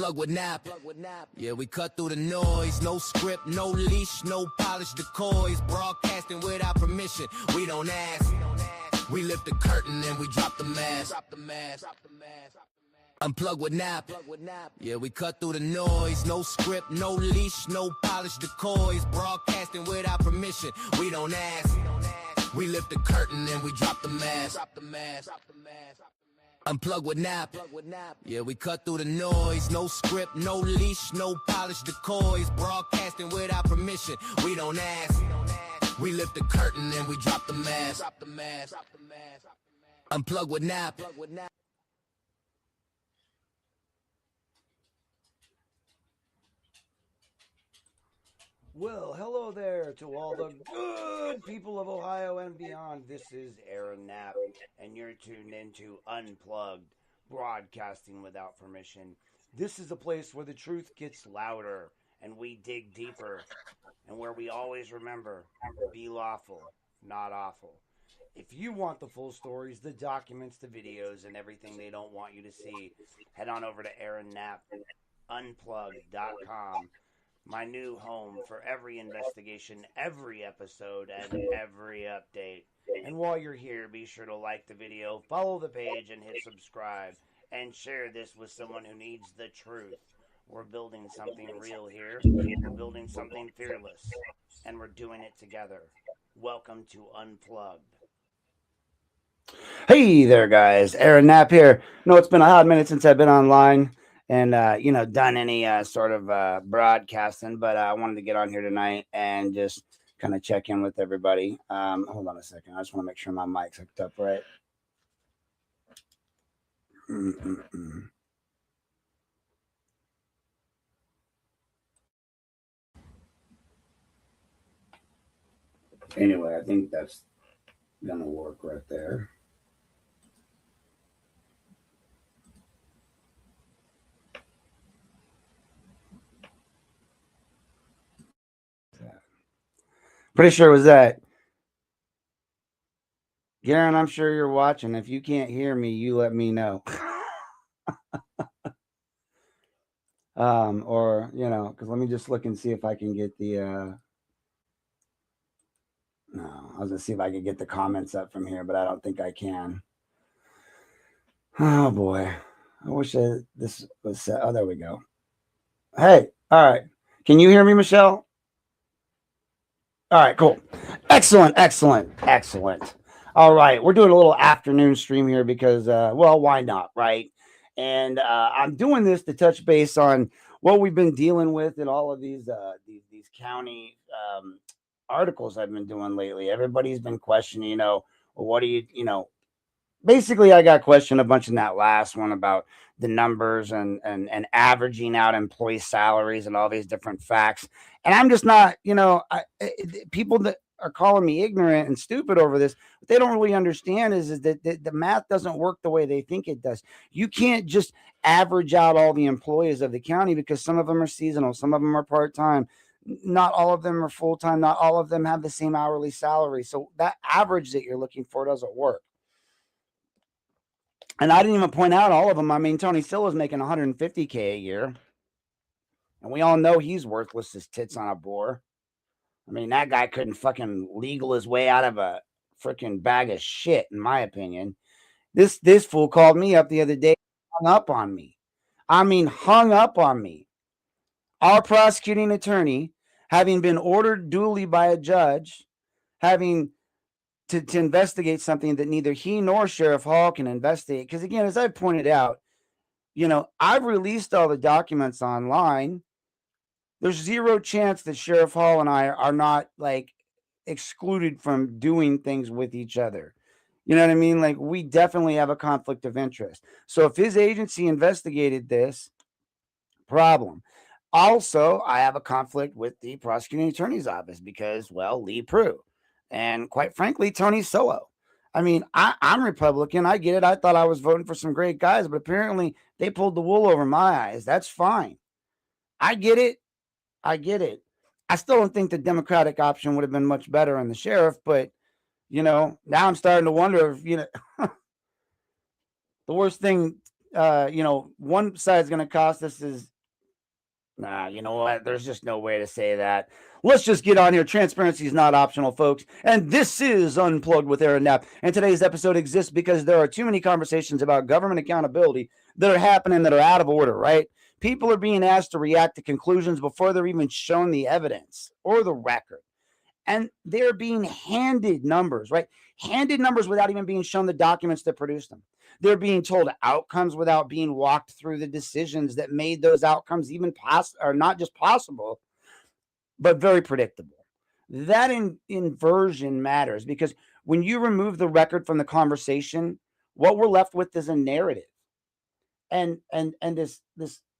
Unplugged with Nap. Yeah, we cut through the noise. No script, no leash, no polished decoys. Broadcasting without permission. We don't ask. We lift the curtain and we drop the mask. Unplugged with Nap. Yeah, we cut through the noise. No script, no leash, no polished decoys. Broadcasting without permission. We don't ask. We lift the curtain and we drop the mask. Unplugged with Nap. Yeah, we cut through the noise. No script, no leash, no polished decoys. Broadcasting without permission. We don't ask. We lift the curtain and we drop the mask. Unplugged with Nap. Well, hello there to all the good people of Ohio and beyond. This is Aaron Knapp, and you're tuned into Unplugged, broadcasting without permission. This is a place where the truth gets louder and we dig deeper, and where we always remember, be lawful, not awful. If you want the full stories, the documents, the videos, and everything they don't want you to see, head on over to AaronKnappUnplugged.com. My new home for every investigation, every episode, and every update. And while you're here, be sure to like the video, follow the page, and hit subscribe. And share this with someone who needs the truth. We're building something real here. We're building something fearless. And we're doing it together. Welcome to Unplugged. Hey there, guys. Aaron Knapp here. No, it's been a hot minute since I've been online and done any sort of broadcasting, but I wanted to get on here tonight and just kind of check in with everybody. Hold on a second. I just want to make sure my mic's hooked up right. Anyway, I think that's gonna work right there. Pretty sure it was that. Garen, I'm sure you're watching. If you can't hear me, you let me know. Or, because let me just look and see if I can get the, no, I was going to see if I could get the comments up from here, but I don't think I can. Oh, boy. I wish this was set. Oh, there we go. Hey, all right. Can you hear me, Michelle? All right, cool. Excellent. All right, we're doing a little afternoon stream here because, well, why not, right? And I'm doing this to touch base on what we've been dealing with in all of these county articles I've been doing lately. Everybody's been questioning, well, what do you, basically I got questioned a bunch in that last one about the numbers and averaging out employee salaries and all these different facts. And I'm just not, people that are calling me ignorant and stupid over this, what they don't really understand is that the math doesn't work the way they think it does. You can't just average out all the employees of the county because some of them are seasonal, some of them are part-time. Not all of them are full-time. Not all of them have the same hourly salary. So that average that you're looking for doesn't work. And I didn't even point out all of them. I mean, Tony Silla's making $150K a year. And we all know he's worthless as tits on a boar. I mean, that guy couldn't fucking legal his way out of a freaking bag of shit, in my opinion. This fool called me up the other day, hung up on me. I mean, hung up on me. Our prosecuting attorney, having been ordered duly by a judge, having to investigate something that neither he nor Sheriff Hall can investigate. Because again, as I pointed out, I've released all the documents online. There's zero chance that Sheriff Hall and I are not like excluded from doing things with each other. You know what I mean? Like we definitely have a conflict of interest. So if his agency investigated this, problem. Also, I have a conflict with the prosecuting attorney's office because, well, Lee Prue. And quite frankly, Tony Solo. I mean, I'm Republican. I get it. I thought I was voting for some great guys, but apparently they pulled the wool over my eyes. That's fine. I get it. I still don't think the Democratic option would have been much better on the sheriff, but, now I'm starting to wonder if, the worst thing, one side's going to cost us is Nah, you know what? There's just no way to say that. Let's just get on here. Transparency is not optional, folks. And this is Unplugged with Aaron Knapp. And today's episode exists because there are too many conversations about government accountability that are happening that are out of order, right? People are being asked to react to conclusions before they're even shown the evidence or the record. And they're being handed numbers, right? Handed numbers without even being shown the documents that produced them. They're being told outcomes without being walked through the decisions that made those outcomes even or not just possible, but very predictable. That inversion matters because when you remove the record from the conversation, what we're left with is a narrative. And this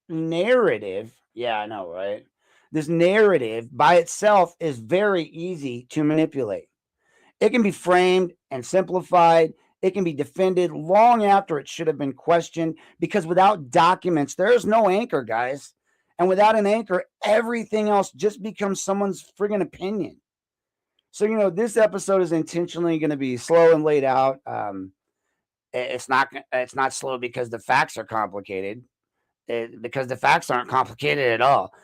narrative, yeah, I know, right? This narrative by itself is very easy to manipulate. It can be framed and simplified. It can be defended long after it should have been questioned because without documents, there's no anchor, guys. And without an anchor, everything else just becomes someone's friggin' opinion. So, this episode is intentionally going to be slow and laid out. It's not slow because the facts are complicated, because the facts aren't complicated at all.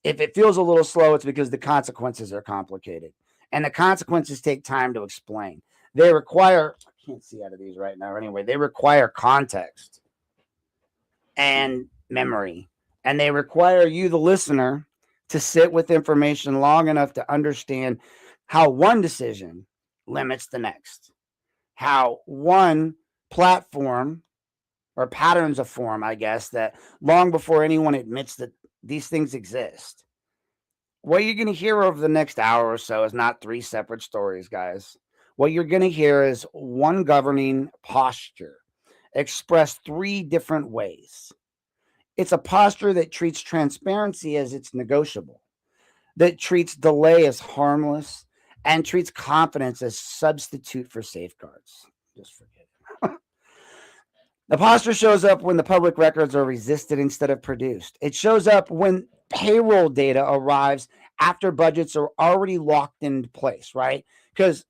If it feels a little slow, it's because the consequences are complicated. And the consequences take time to explain. They require, I can't see out of these right now anyway, they require context and memory. And they require you, the listener, to sit with information long enough to understand how one decision limits the next, how one platform or patterns of form, I guess, that long before anyone admits that these things exist. What you're going to hear over the next hour or so is not three separate stories, guys. What you're going to hear is one governing posture expressed three different ways. It's a posture that treats transparency as it's negotiable, that treats delay as harmless, and treats confidence as substitute for safeguards. Just forget it. The posture shows up when the public records are resisted instead of produced. It shows up when payroll data arrives after budgets are already locked into place, right? Because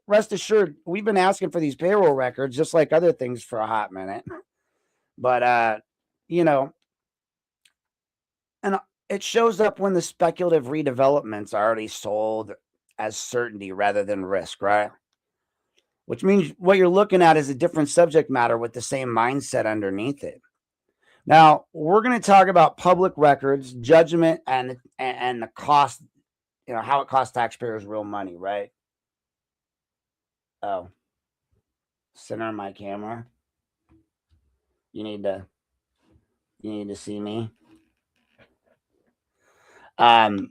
rest assured, we've been asking for these payroll records just like other things for a hot minute. But, and it shows up when the speculative redevelopments are already sold as certainty rather than risk, right? Which means what you're looking at is a different subject matter with the same mindset underneath it. Now, we're going to talk about public records, judgment, and the cost, how it costs taxpayers real money, right? Oh, center my camera. You need to see me. I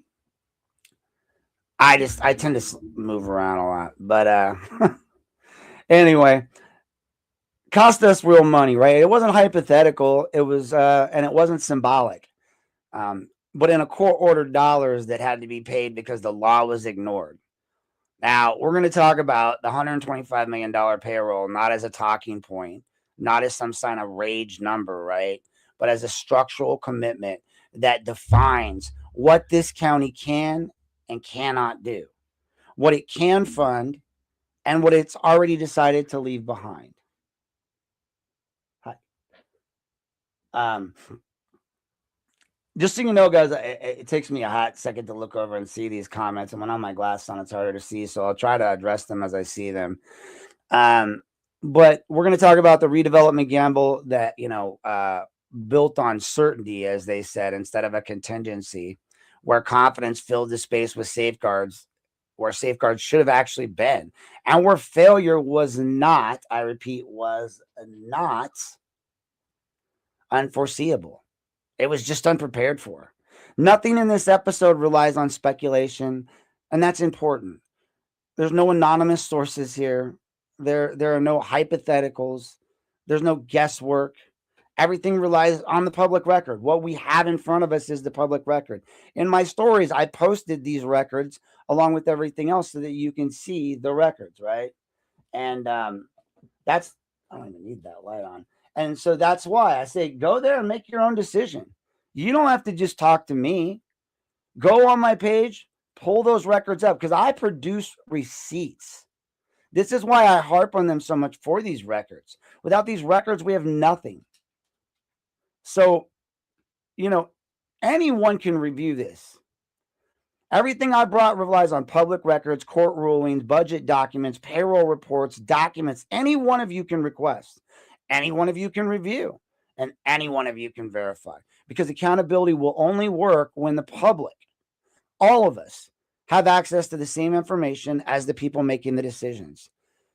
tend to move around a lot, but anyway, cost us real money, right? It wasn't hypothetical. It was, and it wasn't symbolic. But in a court ordered dollars that had to be paid because the law was ignored. Now, we're going to talk about the $125 million payroll, not as a talking point, not as some sign of rage number, right? But as a structural commitment that defines what this county can and cannot do, what it can fund, and what it's already decided to leave behind. Just so you know, guys, it takes me a hot second to look over and see these comments. And when I have my glasses on, it's harder to see. So I'll try to address them as I see them. But we're going to talk about the redevelopment gamble that, built on certainty, as they said, instead of a contingency, where confidence filled the space with safeguards, where safeguards should have actually been, and where failure was not, I repeat, was not unforeseeable. It was just unprepared for. Nothing in this episode relies on speculation, and that's important. There's no anonymous sources here. There are no hypotheticals. There's no guesswork. Everything relies on the public record. What we have in front of us is the public record. In my stories, I posted these records along with everything else so that you can see the records, right? And that's, I don't even need that light on. And so that's why I say, go there and make your own decision. You don't have to just talk to me. Go on my page, pull those records up, because I produce receipts. This is why I harp on them so much for these records. Without these records, we have nothing. So, Anyone can review this. Everything I brought relies on public records, court rulings, budget documents, payroll reports, documents. Any one of you can request. Any one of you can review. And any one of you can verify. Because accountability will only work when the public, all of us, have access to the same information as the people making the decisions.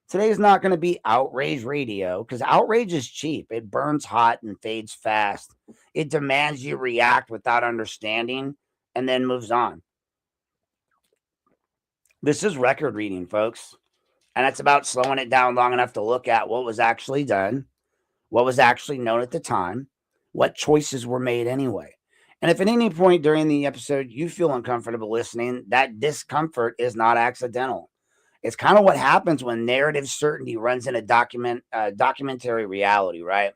Today is not going to be outrage radio, because outrage is cheap. It burns hot and fades fast. It demands you react without understanding and then moves on. This is record reading, folks. And it's about slowing it down long enough to look at what was actually done, what was actually known at the time, what choices were made anyway. And if at any point during the episode you feel uncomfortable listening, that discomfort is not accidental. It's kind of what happens when narrative certainty runs into documentary reality, right?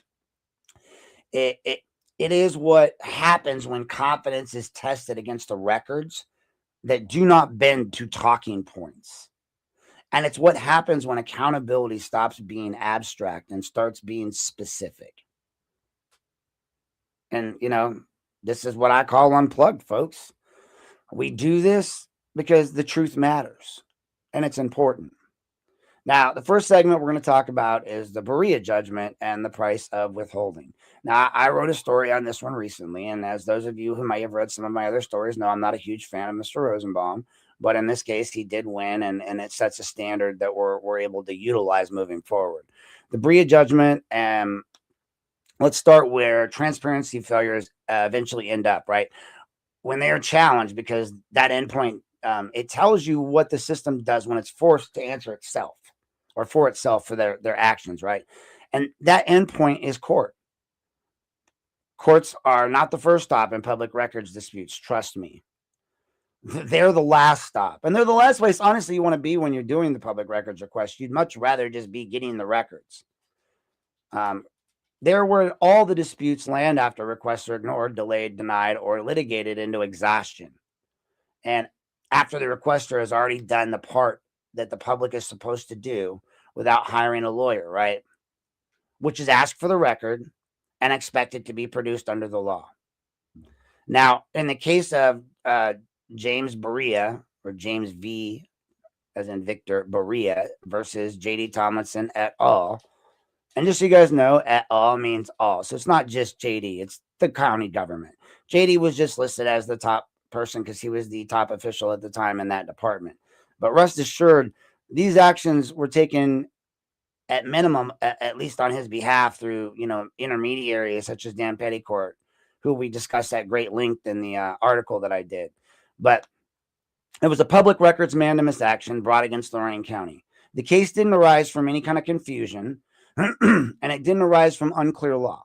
It is what happens when confidence is tested against the records that do not bend to talking points. And it's what happens when accountability stops being abstract and starts being specific. And, this is what I call unplugged, folks. We do this because the truth matters and it's important. Now, the first segment we're going to talk about is the Barilla judgment and the price of withholding. Now, I wrote a story on this one recently, and as those of you who might have read some of my other stories know, I'm not a huge fan of Mr. Rosenbaum, but in this case, he did win, and it sets a standard that we're able to utilize moving forward. The Barilla judgment, let's start where transparency failures eventually end up, right? When they are challenged, because that endpoint, it tells you what the system does when it's forced to answer itself or for itself for their actions, right? And that endpoint is court. Courts are not the first stop in public records disputes, trust me. They're the last stop. And they're the last place, honestly, you want to be when you're doing the public records request. You'd much rather just be getting the records. There where all the disputes land after requests are ignored, delayed, denied, or litigated into exhaustion. And after the requester has already done the part that the public is supposed to do without hiring a lawyer, right? Which is ask for the record and expect it to be produced under the law. Now, in the case of James Barilla, or James V, as in Victor Barilla, versus J.D. Tomlinson et al., and just so you guys know, et al. Means all. So it's not just J.D., it's the county government. J.D. was just listed as the top person because he was the top official at the time in that department. But rest assured, these actions were taken at minimum, at least on his behalf, through intermediaries such as Dan Petticourt, who we discussed at great length in the article that I did. But it was a public records mandamus action brought against Lorain County. The case didn't arise from any kind of confusion, and it didn't arise from unclear law.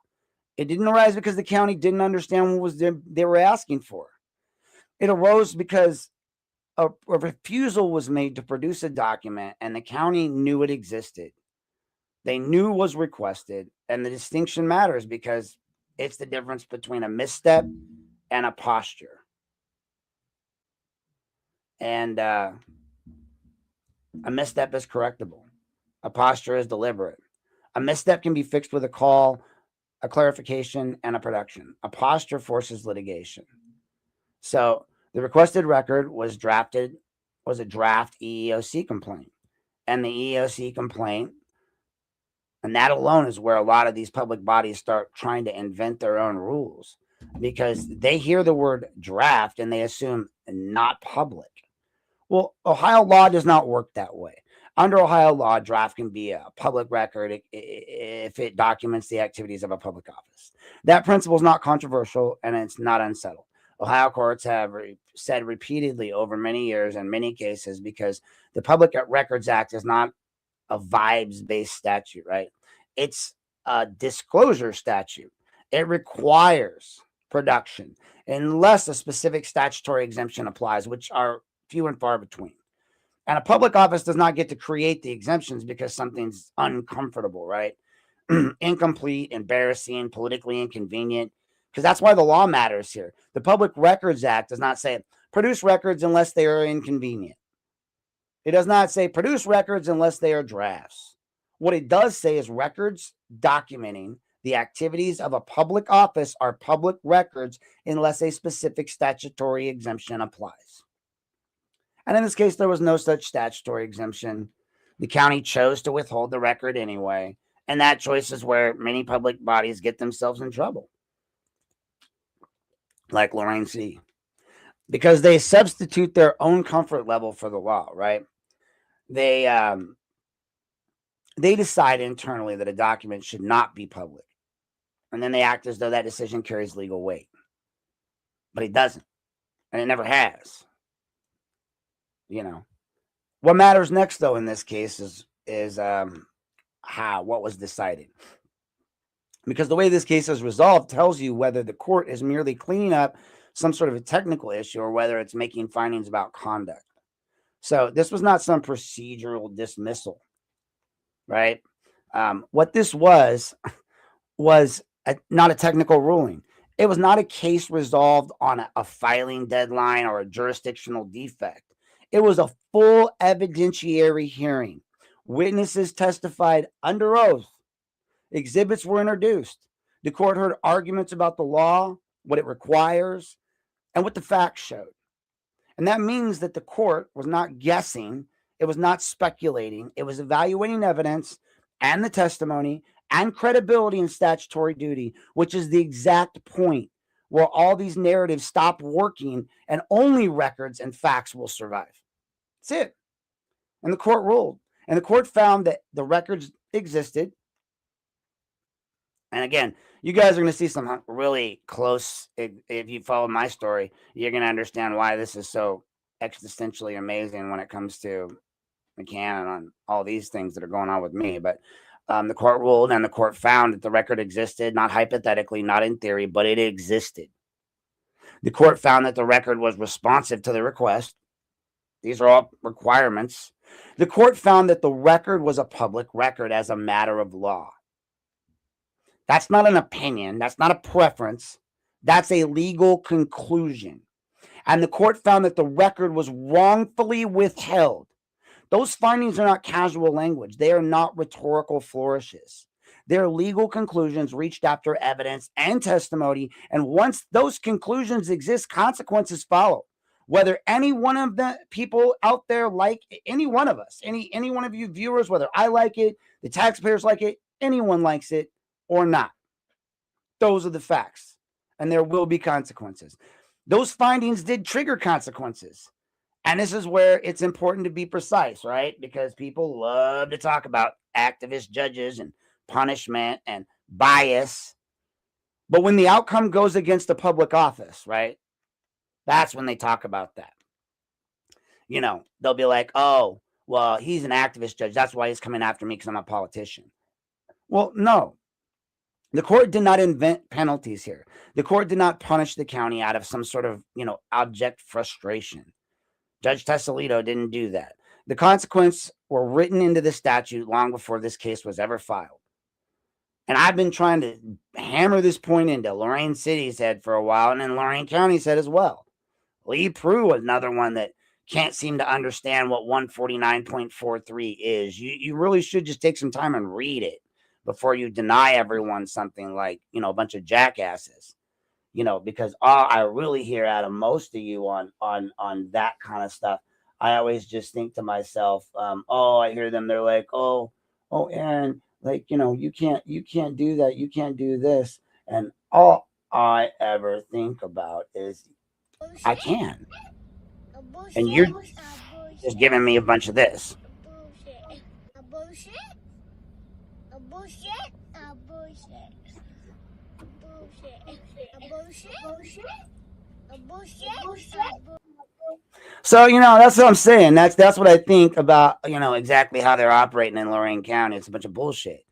It didn't arise because the county didn't understand what they were asking for. It arose because a refusal was made to produce a document, and the county knew it existed. They knew it was requested, and the distinction matters because it's the difference between a misstep and a posture. And a misstep is correctable. A posture is deliberate. A misstep can be fixed with a call, a clarification, and a production. A posture forces litigation. So the requested record was a draft EEOC complaint. And the EEOC complaint, and that alone is where a lot of these public bodies start trying to invent their own rules, because they hear the word draft and they assume not public. Well, Ohio law does not work that way. Under Ohio law, draft can be a public record if it documents the activities of a public office. That principle is not controversial, and it's not unsettled. Ohio courts have said repeatedly over many years in many cases, because the Public Records Act is not a vibes-based statute, right? It's a disclosure statute. It requires production unless a specific statutory exemption applies, which are few and far between. And a public office does not get to create the exemptions because something's uncomfortable, right? Incomplete, embarrassing, politically inconvenient, because that's why the law matters here. The Public Records Act does not say produce records unless they are inconvenient. It does not say produce records unless they are drafts. What it does say is records documenting The activities of a public office are public records unless a specific statutory exemption applies. And in this case, there was no such statutory exemption. The county chose to withhold the record anyway. And that choice is where many public bodies get themselves in trouble, like Lorain City, because they substitute their own comfort level for the law, right? They decide internally that a document should not be public. And then they act as though that decision carries legal weight. But it doesn't. And it never has. You know. What matters next, though, in this case is what was decided. Because the way this case is resolved tells you whether the court is merely cleaning up some sort of a technical issue or whether it's making findings about conduct. So this was not some procedural dismissal, right? What this was not a technical ruling. It was not a case resolved on a filing deadline or a jurisdictional defect. It was a full evidentiary hearing. Witnesses testified under oath. Exhibits were introduced. The court heard arguments about the law, what it requires, and what the facts showed. And that means that the court was not guessing. It was not speculating. It was evaluating evidence and the testimony and credibility and statutory duty, which is the exact point where all these narratives stop working and only records and facts will survive. That's it. And the court ruled. And the court found that the records existed. And again, you guys are going to see some really close, if you follow my story, you're going to understand why this is so existentially amazing when it comes to the canon on all these things that are going on with me. But the court ruled and the court found that the record existed, not hypothetically, not in theory, but it existed. The court found that the record was responsive to the request. These are all requirements. The court found that the record was a public record as a matter of law. That's not an opinion. That's not a preference. That's a legal conclusion. And the court found that the record was wrongfully withheld. Those findings are not casual language. They are not rhetorical flourishes. They're legal conclusions reached after evidence and testimony. And once those conclusions exist, consequences follow. Whether any one of the people out there like any one of us, any one of you viewers, whether I like it, the taxpayers like it, anyone likes it or not. Those are the facts. And there will be consequences. Those findings did trigger consequences. And this is where it's important to be precise, right? Because people love to talk about activist judges and punishment and bias. But when the outcome goes against the public office, right? That's when they talk about that. You know, they'll be like, oh, well, he's an activist judge. That's why he's coming after me because I'm a politician. Well, no. The court did not invent penalties here. The court did not punish the county out of some sort of, abject frustration. Judge Tesalito didn't do that. The consequences were written into the statute long before this case was ever filed. And I've been trying to hammer this point into Lorain City's head for a while, and then Lorain County's head as well. Lee Prue was another one that can't seem to understand what 149.43 is. You really should just take some time and read it before you deny everyone something like, a bunch of jackasses. Because all I really hear out of most of you on that kind of stuff, I always just think to myself, I hear them. They're like, oh, Aaron, like, you can't do that. You can't do this. And all I ever think about is I can. And you're just giving me a bunch of this. So, that's what I'm saying. That's what I think about, exactly how they're operating in Lorain County. It's a bunch of bullshit.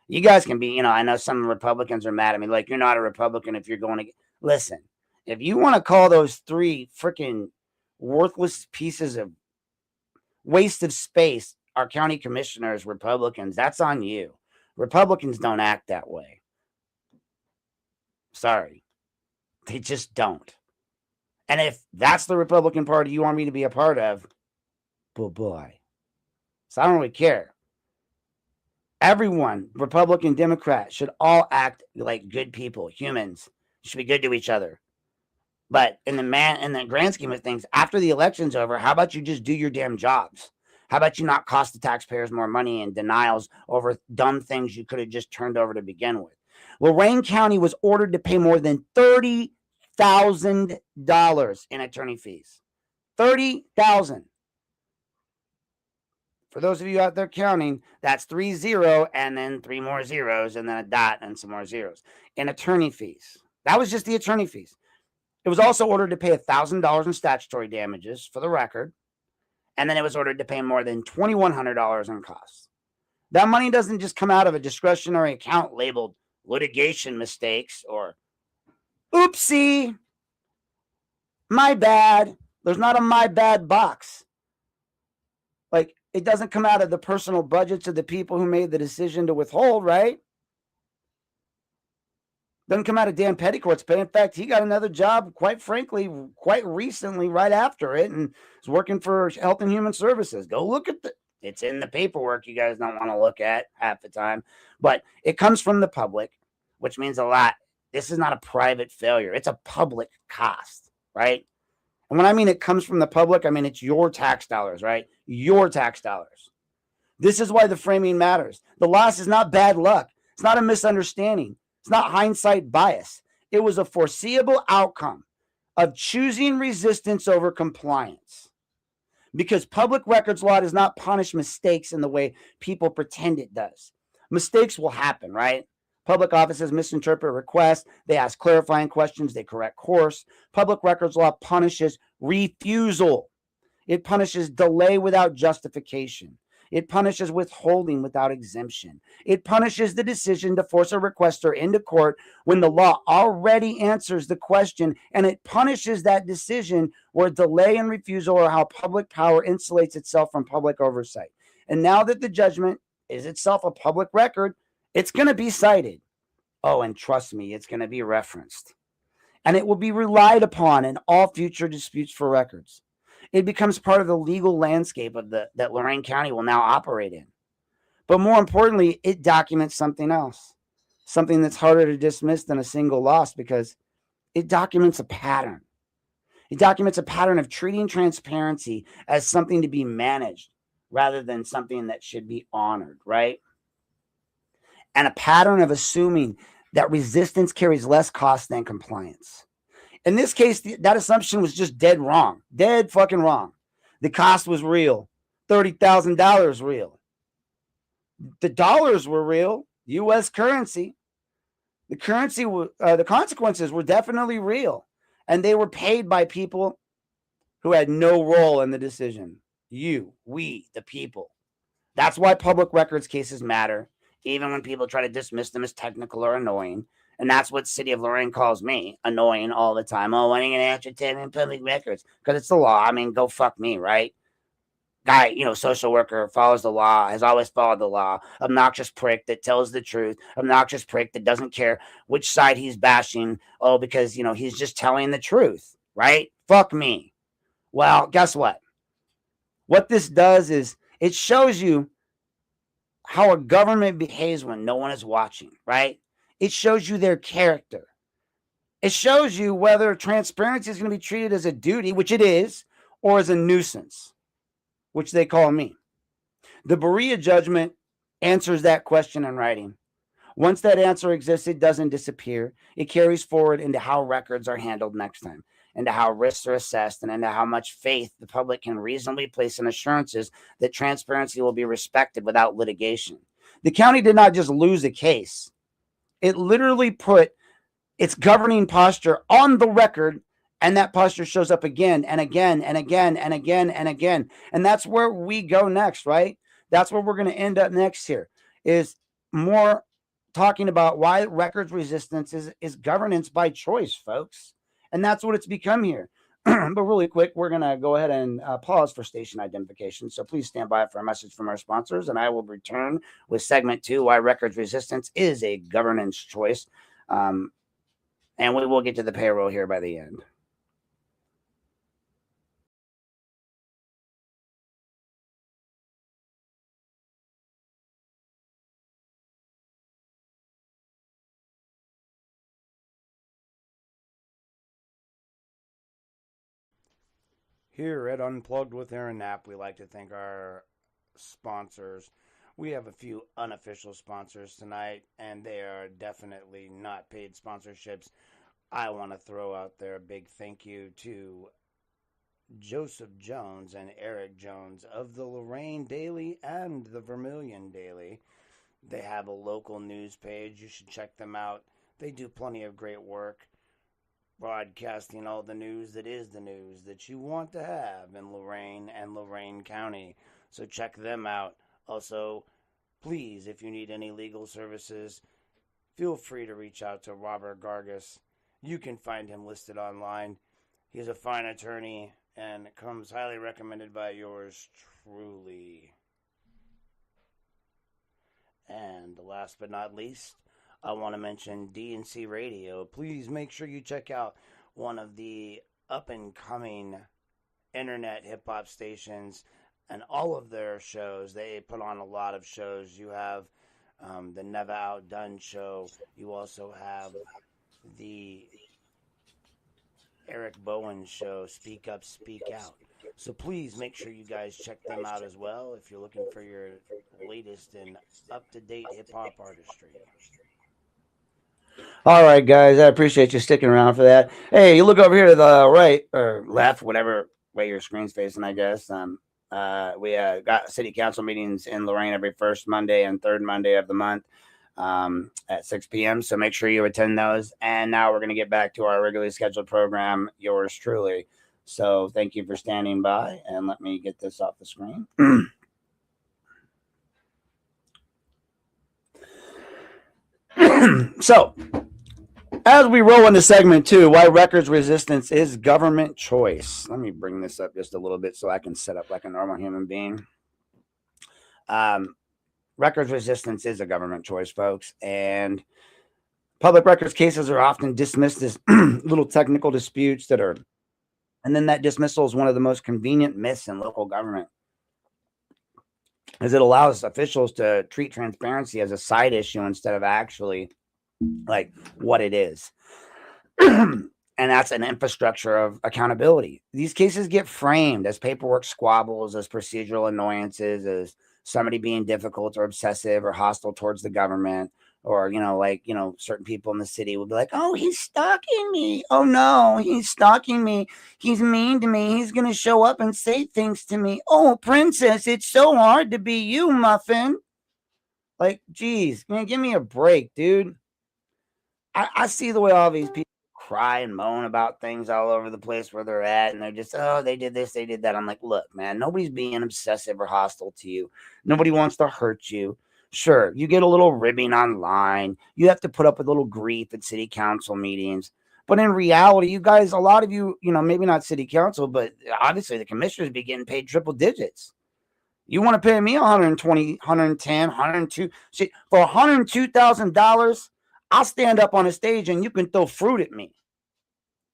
You guys can be, I know some Republicans are mad at me. Like, you're not a Republican if you're going to listen. If you want to call those three freaking worthless pieces of waste of space, our county commissioners, Republicans, that's on you. Republicans don't act that way. Sorry. They just don't. And if that's the Republican Party you want me to be a part of, boy. So I don't really care. Everyone, Republican, Democrat, should all act like good people, humans. Should be good to each other. But in the grand scheme of things, after the election's over, how about you just do your damn jobs? How about you not cost the taxpayers more money in denials over dumb things you could have just turned over to begin with? Lorain County was ordered to pay more than $30,000 in attorney fees. $30,000. For those of you out there counting, that's 30 and then 3 more zeros and then a dot and some more zeros in attorney fees. That was just the attorney fees. It was also ordered to pay $1,000 in statutory damages, for the record, and then it was ordered to pay more than $2,100 in costs. That money doesn't just come out of a discretionary account labeled litigation mistakes or oopsie, my bad. There's not a my bad box. Like, it doesn't come out of the personal budgets of the people who made the decision to withhold, right? Doesn't come out of Dan Petticoat's pay. In fact, he got another job, quite frankly, quite recently, right after it, and is working for Health and Human Services. Go look at it's in the paperwork you guys don't want to look at half the time. But it comes from the public, which means a lot. This is not a private failure. It's a public cost, right? And when I mean it comes from the public, I mean it's your tax dollars, right? Your tax dollars. This is why the framing matters. The loss is not bad luck. It's not a misunderstanding. It's not hindsight bias. It was a foreseeable outcome of choosing resistance over compliance. Because public records law does not punish mistakes in the way people pretend it does. Mistakes will happen, right? Public offices misinterpret requests. They ask clarifying questions. They correct course. Public records law punishes refusal. It punishes delay without justification. It punishes withholding without exemption. It punishes the decision to force a requester into court when the law already answers the question, and it punishes that decision where delay and refusal are how public power insulates itself from public oversight. And now that the judgment is itself a public record, it's going to be cited. Oh, and trust me, it's going to be referenced. And it will be relied upon in all future disputes for records. It becomes part of the legal landscape of that Lorain County will now operate in. But more importantly, it documents something else, something that's harder to dismiss than a single loss, because it documents a pattern. It documents a pattern of treating transparency as something to be managed rather than something that should be honored, right? And a pattern of assuming that resistance carries less cost than compliance. In this case, that assumption was just dead wrong. Dead fucking wrong. The cost was real. $30,000 real. The dollars were real. U.S. currency. The consequences were definitely real. And they were paid by people who had no role in the decision. You, we, the people. That's why public records cases matter, even when people try to dismiss them as technical or annoying. And that's what City of Lorain calls me, annoying all the time. Oh, when are you going to answer 10 public records? Because it's the law. I mean, go fuck me, right? Guy, social worker, follows the law, has always followed the law. Obnoxious prick that tells the truth. Obnoxious prick that doesn't care which side he's bashing. Oh, because, he's just telling the truth, right? Fuck me. Well, guess what? What this does is it shows you how a government behaves when no one is watching, right? It shows you their character. It shows you whether transparency is going to be treated as a duty, which it is, or as a nuisance, which they call me. The Barilla judgment answers that question in writing. Once that answer exists, it doesn't disappear. It carries forward into how records are handled next time, into how risks are assessed, and into how much faith the public can reasonably place in assurances that transparency will be respected without litigation. The county did not just lose a case. It literally put its governing posture on the record, and that posture shows up again and again and again and again and again. And that's where we go next, right? That's where we're going to end up next here, is more talking about why records resistance is governance by choice, folks. And that's what it's become here. But really quick, we're going to go ahead and pause for station identification. So please stand by for a message from our sponsors, and I will return with segment 2, why records resistance is a governance choice. And we will get to the payroll here by the end. Here at Unplugged with Aaron Knapp, we like to thank our sponsors. We have a few unofficial sponsors tonight, and they are definitely not paid sponsorships. I want to throw out there a big thank you to Joseph Jones and Eric Jones of the Lorain Daily and the Vermilion Daily. They have a local news page. You should check them out. They do plenty of great work broadcasting all the news that is the news that you want to have in Lorain and Lorain County. So check them out. Also, please, if you need any legal services, feel free to reach out to Robert Gargas. You can find him listed online. He's a fine attorney and comes highly recommended by yours truly. And last but not least, I want to mention DNC Radio. Please make sure you check out one of the up-and-coming internet hip-hop stations and all of their shows. They put on a lot of shows. You have the Never Outdone show. You also have the Eric Bowen show, Speak Up, Speak Out. So please make sure you guys check them out as well if you're looking for your latest and up-to-date hip-hop artistry. All right, guys, I appreciate you sticking around for that. Hey, you look over here to the right or left, whatever way your screen's facing, I guess. We got city council meetings in Lorain every first Monday and third Monday of the month at 6 p.m. So make sure you attend those. And now we're going to get back to our regularly scheduled program, yours truly. So thank you for standing by, and let me get this off the screen. So, as we roll into segment 2, why records resistance is government choice. Let me bring this up just a little bit so I can set up like a normal human being. Records resistance is a government choice, folks, and public records cases are often dismissed as little technical disputes that are, and then that dismissal is one of the most convenient myths in local government, as it allows officials to treat transparency as a side issue instead of actually like what it is. And that's an infrastructure of accountability. These cases get framed as paperwork squabbles, as procedural annoyances, as somebody being difficult or obsessive or hostile towards the government, or, certain people in the city will be like, oh, he's stalking me. Oh, no, he's stalking me. He's mean to me. He's going to show up and say things to me. Oh, princess, it's so hard to be you, Muffin. Like, geez, man, give me a break, dude. I see the way all these people cry and moan about things all over the place where they're at, and they're just, oh, they did this, they did that. I'm like, look, man, nobody's being obsessive or hostile to you. Nobody wants to hurt you. Sure, you get a little ribbing online. You have to put up with a little grief at city council meetings. But in reality, you guys, a lot of you, maybe not city council, but obviously the commissioners be getting paid triple digits. You want to pay me $120, $110, $102. See, for $102,000, I'll stand up on a stage and you can throw fruit at me.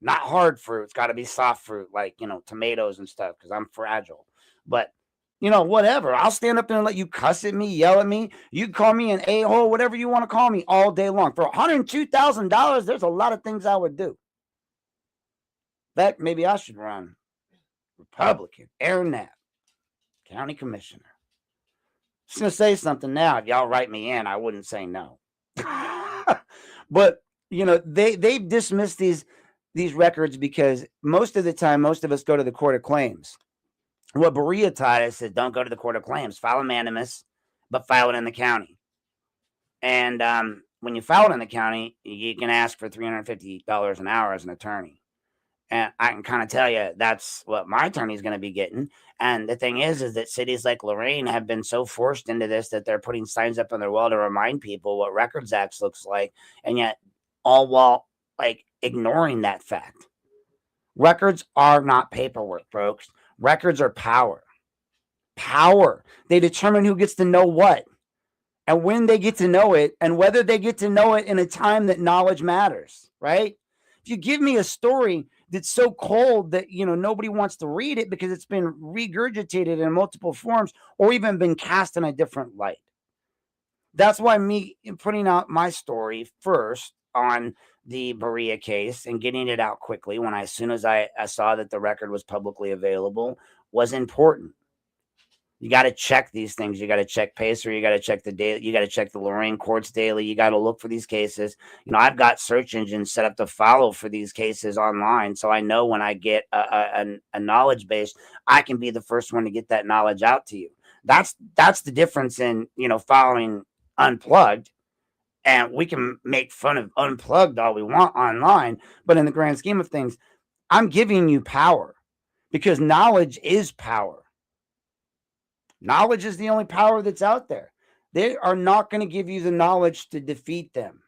Not hard fruit. It's got to be soft fruit, like, tomatoes and stuff, because I'm fragile. But, whatever. I'll stand up there and let you cuss at me, yell at me. You can call me an a-hole, whatever you want to call me all day long. For $102,000, there's a lot of things I would do. In fact, maybe I should run. Republican, Aaron Knapp, county commissioner. Just going to say something now. If y'all write me in, I wouldn't say no. But, they've dismissed these records because most of the time, most of us go to the court of claims. What Barilla taught us is don't go to the court of claims. File a mandamus, but file it in the county. And when you file it in the county, you can ask for $350 an hour as an attorney. And I can kind of tell you that's what my attorney is going to be getting. And the thing is that cities like Lorain have been so forced into this that they're putting signs up on their wall to remind people what Records Act looks like. And yet, all while ignoring that fact. Records are not paperwork, folks. Records are power. Power. They determine who gets to know what and when they get to know it and whether they get to know it in a time that knowledge matters, right? If you give me a story that's so cold that, nobody wants to read it because it's been regurgitated in multiple forms or even been cast in a different light. That's why me putting out my story first on the Barilla case and getting it out quickly as soon as I saw that the record was publicly available was important. You got to check these things. You got to check Pacer. You got to check the daily. You got to check the Lorain courts daily. You got to look for these cases. I've got search engines set up to follow for these cases online, so I know when I get a knowledge base, I can be the first one to get that knowledge out to you. That's the difference in following Unplugged. And we can make fun of Unplugged all we want online, but in the grand scheme of things, I'm giving you power because knowledge is power. Knowledge is the only power that's out there. They are not going to give you the knowledge to defeat them.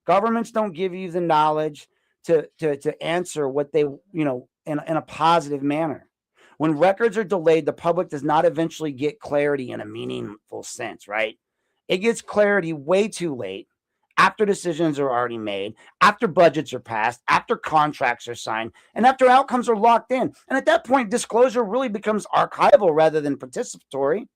Governments don't give you the knowledge to answer what they, in a positive manner. When records are delayed, the public does not eventually get clarity in a meaningful sense, right? It gets clarity way too late, after decisions are already made, after budgets are passed, after contracts are signed, and after outcomes are locked in. And at that point, disclosure really becomes archival rather than participatory.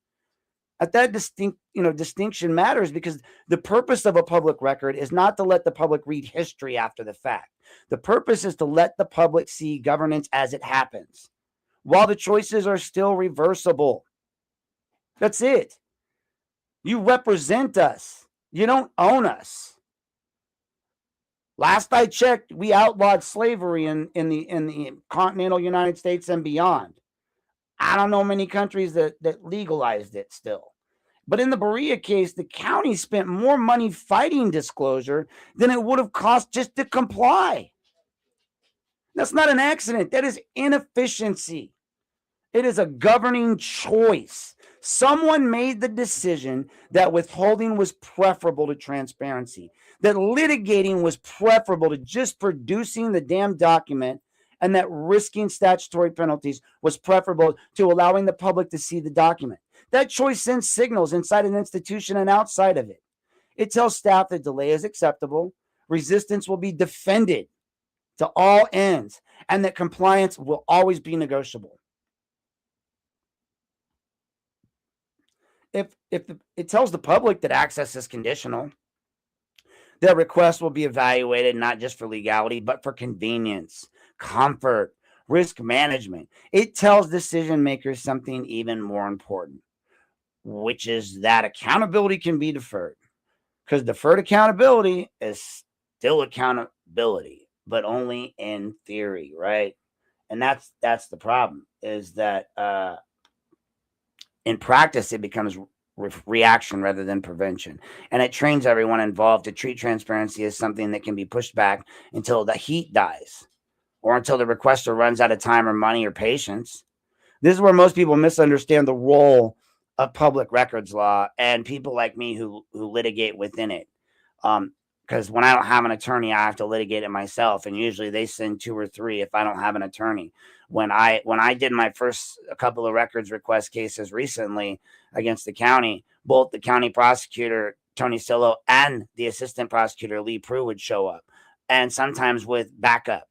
At that distinction matters because the purpose of a public record is not to let the public read history after the fact. The purpose is to let the public see governance as it happens, while the choices are still reversible. That's it. You represent us. You don't own us. Last I checked, we outlawed slavery in the continental United States and beyond. I don't know many countries that legalized it still. But in the Barilla case, the county spent more money fighting disclosure than it would have cost just to comply. That's not an accident. That is inefficiency. It is a governing choice. Someone made the decision that withholding was preferable to transparency, that litigating was preferable to just producing the damn document, and that risking statutory penalties was preferable to allowing the public to see the document. That choice sends signals inside an institution and outside of it. It tells staff that delay is acceptable, resistance will be defended to all ends, and that compliance will always be negotiable. If it tells the public that access is conditional, that requests will be evaluated not just for legality, but for convenience, comfort, risk management. It tells decision makers something even more important, which is that accountability can be deferred. Because deferred accountability is still accountability, but only in theory, right? And that's the problem, is that in practice, it becomes reaction rather than prevention. And it trains everyone involved to treat transparency as something that can be pushed back until the heat dies or until the requester runs out of time or money or patience. This is where most people misunderstand the role of public records law and people like me who litigate within it. Because when I don't have an attorney, I have to litigate it myself. And usually they send 2 or 3 if I don't have an attorney. When I did my first couple of records request cases recently against the county, both the county prosecutor, Tony Sillo, and the assistant prosecutor, Lee Prue, would show up. And sometimes with backup.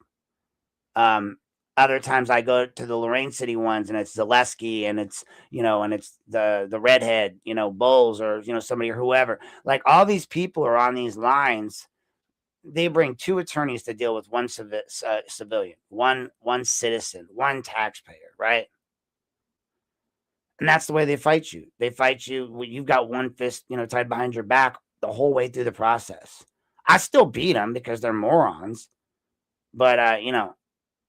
Other times I go to the Lorain City ones and it's Zaleski and it's, and it's the redhead, Bowles or, somebody or whoever. Like all these people are on these lines. They bring 2 attorneys to deal with one civilian, one citizen, one taxpayer, right? And that's the way they fight you. They fight you. You've got one fist, tied behind your back the whole way through the process. I still beat them because they're morons. But,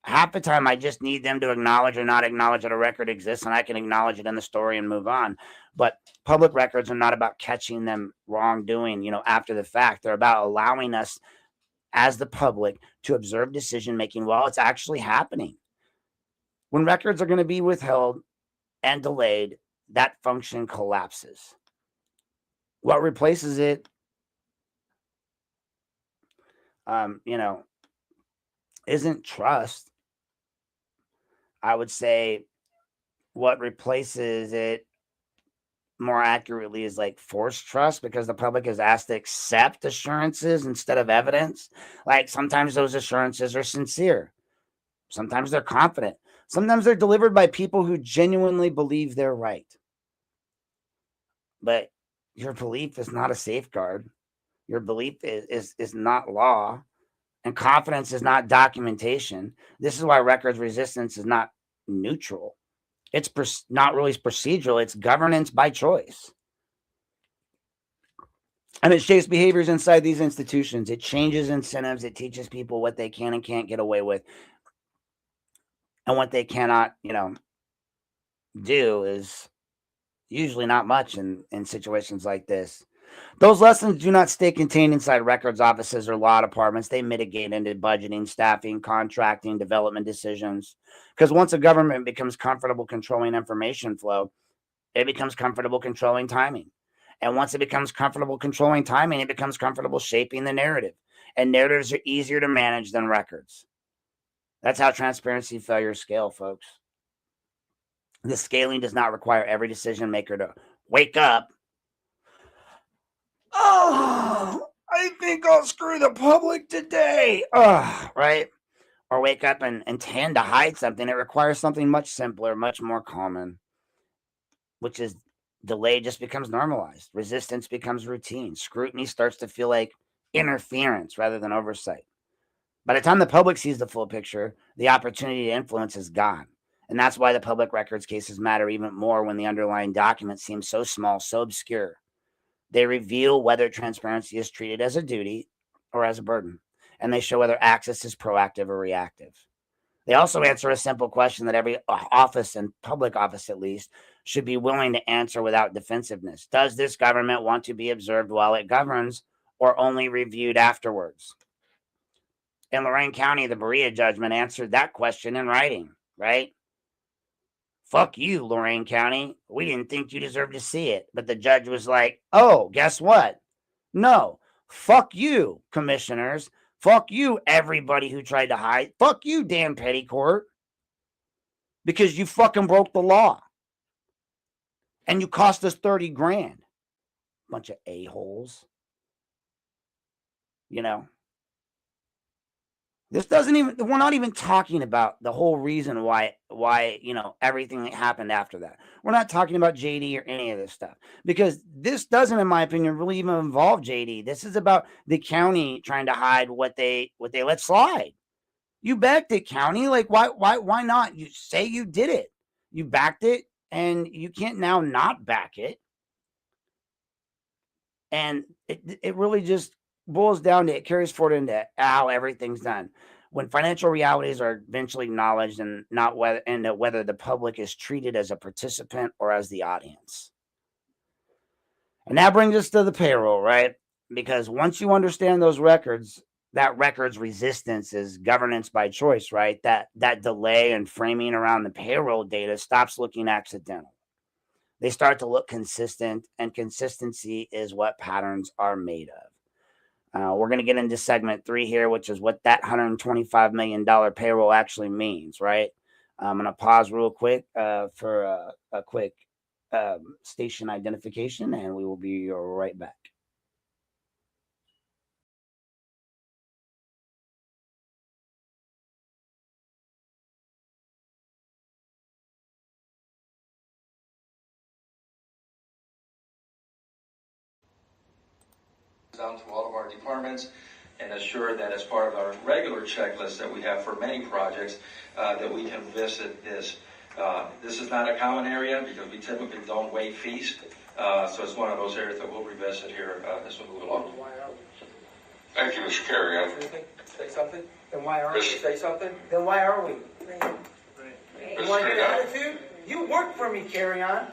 half the time I just need them to acknowledge or not acknowledge that a record exists, and I can acknowledge it in the story and move on. But public records are not about catching them wrongdoing, after the fact. They're about allowing us as the public to observe decision-making while it's actually happening. When records are going to be withheld and delayed, that function collapses. What replaces it, isn't trust. I would say what replaces it more accurately is like forced trust, because the public is asked to accept assurances instead of evidence. Like sometimes those assurances are sincere. Sometimes they're confident. Sometimes they're delivered by people who genuinely believe they're right. But your belief is not a safeguard. Your belief is not law, and confidence is not documentation. This is why records resistance is not neutral. It's not really procedural. It's governance by choice. And it shapes behaviors inside these institutions. It changes incentives. It teaches people what they can and can't get away with. And what they cannot, do is usually not much in situations like this. Those lessons do not stay contained inside records offices or law departments. They mitigate into budgeting, staffing, contracting, development decisions. Because once a government becomes comfortable controlling information flow, it becomes comfortable controlling timing. And once it becomes comfortable controlling timing, it becomes comfortable shaping the narrative. And narratives are easier to manage than records. That's how transparency failures scale, folks. The scaling does not require every decision maker to wake up. Oh, I think I'll screw the public today. Right? Or wake up and intend to hide something. It requires something much simpler, much more common, which is delay just becomes normalized. Resistance becomes routine. Scrutiny starts to feel like interference rather than oversight. By the time the public sees the full picture, the opportunity to influence is gone. And that's why the public records cases matter even more when the underlying document seems so small, so obscure. They reveal whether transparency is treated as a duty or as a burden, and they show whether access is proactive or reactive. They also answer a simple question that every office, and public office at least, should be willing to answer without defensiveness. Does this government want to be observed while it governs or only reviewed afterwards? In Lorain County, the Barilla judgment answered that question in writing, right? Fuck you, Lorain County. We didn't think you deserved to see it. But the judge was like, oh, guess what? No. Fuck you, commissioners. Fuck you, everybody who tried to hide. Fuck you, Dan Pettycourt. Because you fucking broke the law. And you cost us 30 grand. Bunch of a-holes. This doesn't even, we're not even talking about the whole reason why, everything that happened after that. We're not talking about JD or any of this stuff, because this doesn't, in my opinion, really even involve JD. This is about the county trying to hide what they let slide. You backed it, county. Like, why not? You say you did it. You backed it, and you can't now not back it. And it really just boils down to, it carries forward into how everything's done. When financial realities are eventually acknowledged, and not whether the public is treated as a participant or as the audience. And that brings us to the payroll, right? Because once you understand those records, that record's resistance is governance by choice, right? That delay and framing around the payroll data stops looking accidental. They start to look consistent, and consistency is what patterns are made of. We're going to get into segment 3 here, which is what that $125 million payroll actually means, right? I'm going to pause real quick for a quick station identification, and we will be right back. Down to all of our departments, and assure that as part of our regular checklist that we have for many projects, that we can visit this. This is not a common area because we typically don't waive fees, so it's one of those areas that we'll revisit here as we move along. Thank you, Mr. Carrion. Say something? Then why aren't we? Say something? Then why are we? You want to get an attitude? You work for me, Carrion.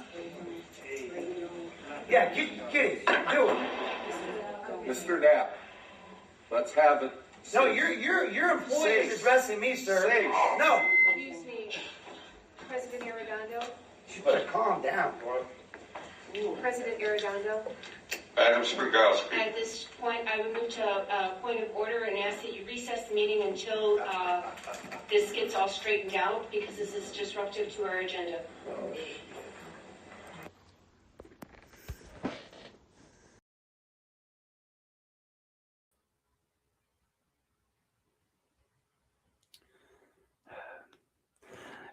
Yeah, get it. Do it. Mr. Knapp, let's have it. No, your employee is addressing me, sir. No. Excuse me, President Arredondo. You better calm down, bro. President Arredondo. Madam Strugowski. At this point, I would move to a point of order and ask that you recess the meeting until this gets all straightened out, because this is disruptive to our agenda.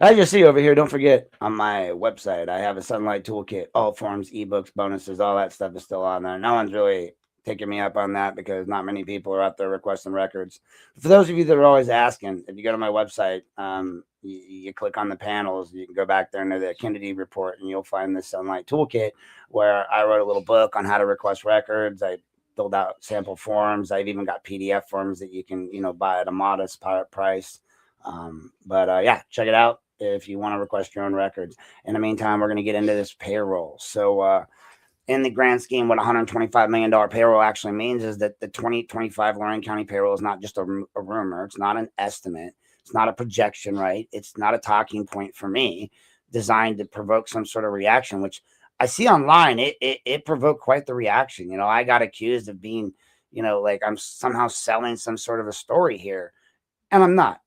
As you see over here, don't forget, on my website, I have a Sunlight Toolkit, all forms, ebooks, bonuses, all that stuff is still on there. No one's really taking me up on that because not many people are out there requesting records. For those of you that are always asking, if you go to my website, you click on the panels, you can go back there into the Kennedy report, and you'll find this Sunlight Toolkit where I wrote a little book on how to request records. I filled out sample forms. I've even got PDF forms that you can, buy at a modest price. Yeah, check it out if you want to request your own records. In the meantime, we're going to get into this payroll. So, in the grand scheme, what $125 million payroll actually means is that the 2025 Lorain County payroll is not just a rumor. It's not an estimate. It's not a projection, right? It's not a talking point for me designed to provoke some sort of reaction, which I see online. It provoked quite the reaction. I got accused of being, like I'm somehow selling some sort of a story here, and I'm not.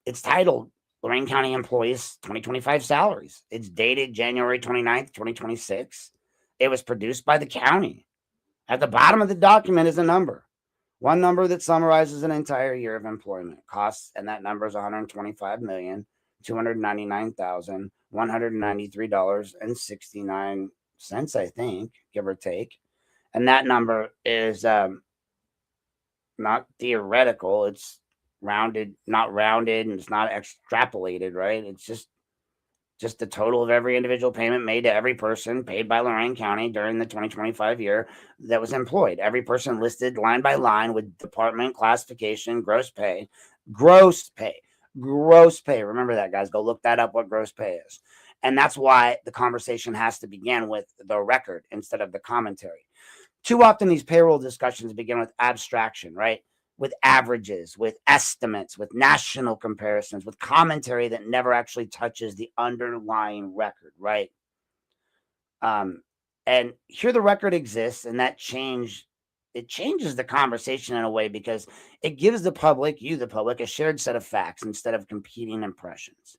It's titled Lorain County Employees 2025 Salaries. It's dated January 29th, 2026. It was produced by the county. At the bottom of the document is a number. One number that summarizes an entire year of employment costs, and that number is $125,299,193.69, I think, give or take. And that number is not theoretical. It's rounded, not rounded, and it's not extrapolated, right? It's just the total of every individual payment made to every person paid by Lorain County during the 2025 year that was employed. Every person listed line by line with department classification, gross pay. Remember that, guys. Go look that up, what gross pay is. And that's why the conversation has to begin with the record instead of the commentary. Too often these payroll discussions begin with abstraction, right? With averages, with estimates, with national comparisons, with commentary that never actually touches the underlying record, right? And here the record exists, and it changes the conversation in a way because it gives the public, a shared set of facts instead of competing impressions.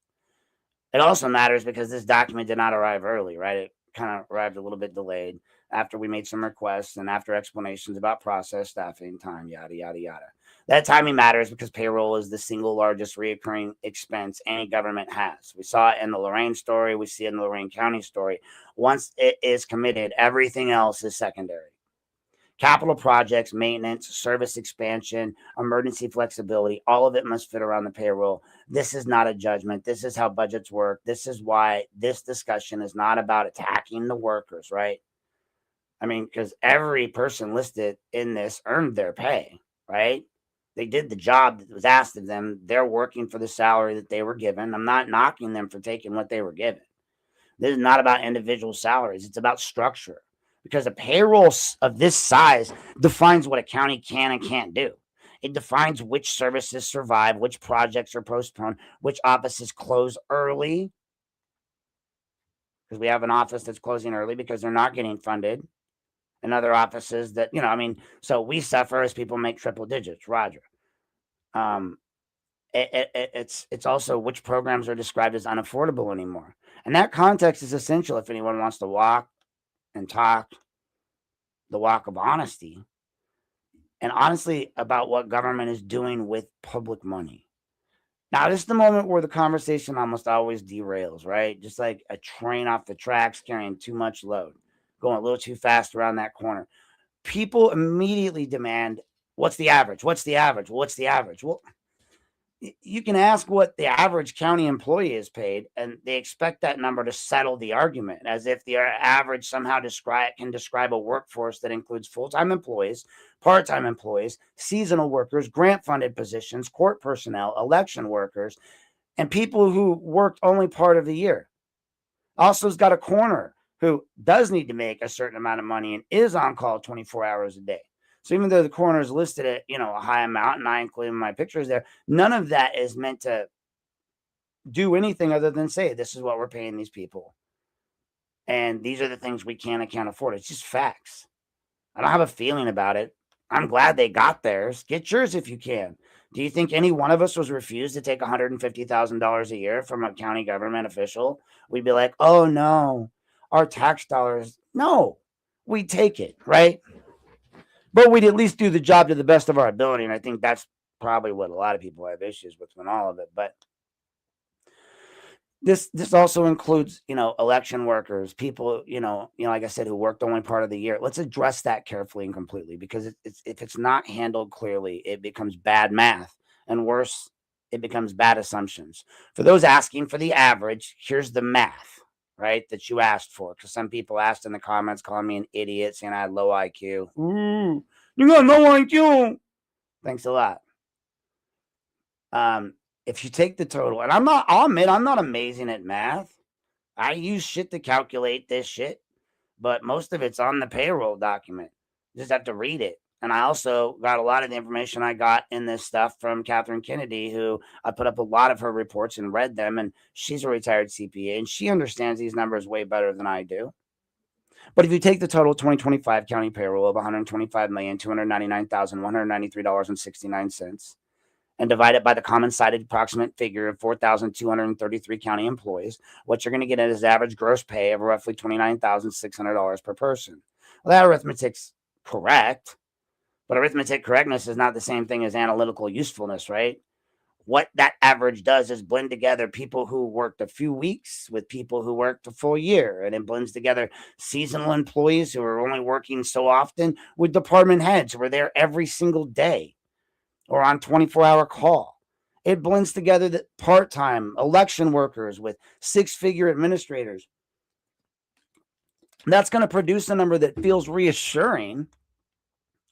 It also matters because this document did not arrive early, right? It kind of arrived a little bit delayed after we made some requests and after explanations about process, staffing, time, yada, yada, yada. That timing matters because payroll is the single largest reoccurring expense any government has. We saw it in the Lorain story. We see it in the Lorain County story. Once it is committed, everything else is secondary. Capital projects, maintenance, service expansion, emergency flexibility, all of it must fit around the payroll. This is not a judgment. This is how budgets work. This is why this discussion is not about attacking the workers, right? I mean, because every person listed in this earned their pay, right? They did the job that was asked of them. They're working for the salary that they were given. I'm not knocking them for taking what they were given. This is not about individual salaries. It's about structure. Because a payroll of this size defines what a county can and can't do. It defines which services survive, which projects are postponed, which offices close early. Because we have an office that's closing early because they're not getting funded. And other offices that, so we suffer as people make triple digits, Roger. It's also which programs are described as unaffordable anymore. And that context is essential if anyone wants to walk and talk the walk of honesty and honestly about what government is doing with public money. Now, this is the moment where the conversation almost always derails, right? Just like a train off the tracks carrying too much load, going a little too fast around that corner. People immediately demand, what's the average? What's the average? What's the average? Well, you can ask what the average county employee is paid, and they expect that number to settle the argument, as if the average somehow can describe a workforce that includes full-time employees, part-time employees, seasonal workers, grant-funded positions, court personnel, election workers, and people who worked only part of the year. Also has got a coroner who does need to make a certain amount of money and is on call 24 hours a day. So even though the coroner is listed at, a high amount, and I include my pictures there, none of that is meant to do anything other than say, this is what we're paying these people. And these are the things we can and can't afford. It's just facts. I don't have a feeling about it. I'm glad they got theirs. Get yours if you can. Do you think any one of us was refused to take $150,000 a year from a county government official? We'd be like, oh no, our tax dollars. No, we take it, right? But we'd at least do the job to the best of our ability. And I think that's probably what a lot of people have issues with all of it. But This also includes, election workers, people, like I said, who worked only part of the year. Let's address that carefully and completely, because if it's not handled clearly, it becomes bad math, and worse, it becomes bad assumptions. For those asking for the average, here's the math, right, that you asked for, because some people asked in the comments calling me an idiot, saying I had low IQ. Ooh, you got no IQ. Thanks a lot. If you take the total, and I'll admit, I'm not amazing at math. I use shit to calculate this shit, but most of it's on the payroll document. You just have to read it. And I also got a lot of the information I got in this stuff from Catherine Kennedy, who I put up a lot of her reports and read them. And she's a retired CPA, and she understands these numbers way better than I do. But if you take the total 2025 county payroll of $125,299,193.69 and divide it by the common sided approximate figure of 4,233 county employees, what you're going to get is average gross pay of roughly $29,600 per person. Well, that arithmetic's correct, but arithmetic correctness is not the same thing as analytical usefulness, right? What that average does is blend together people who worked a few weeks with people who worked a full year, and it blends together seasonal employees who are only working so often with department heads who are there every single day or on 24-hour call. It blends together the part-time election workers with six-figure administrators. That's going to produce a number that feels reassuring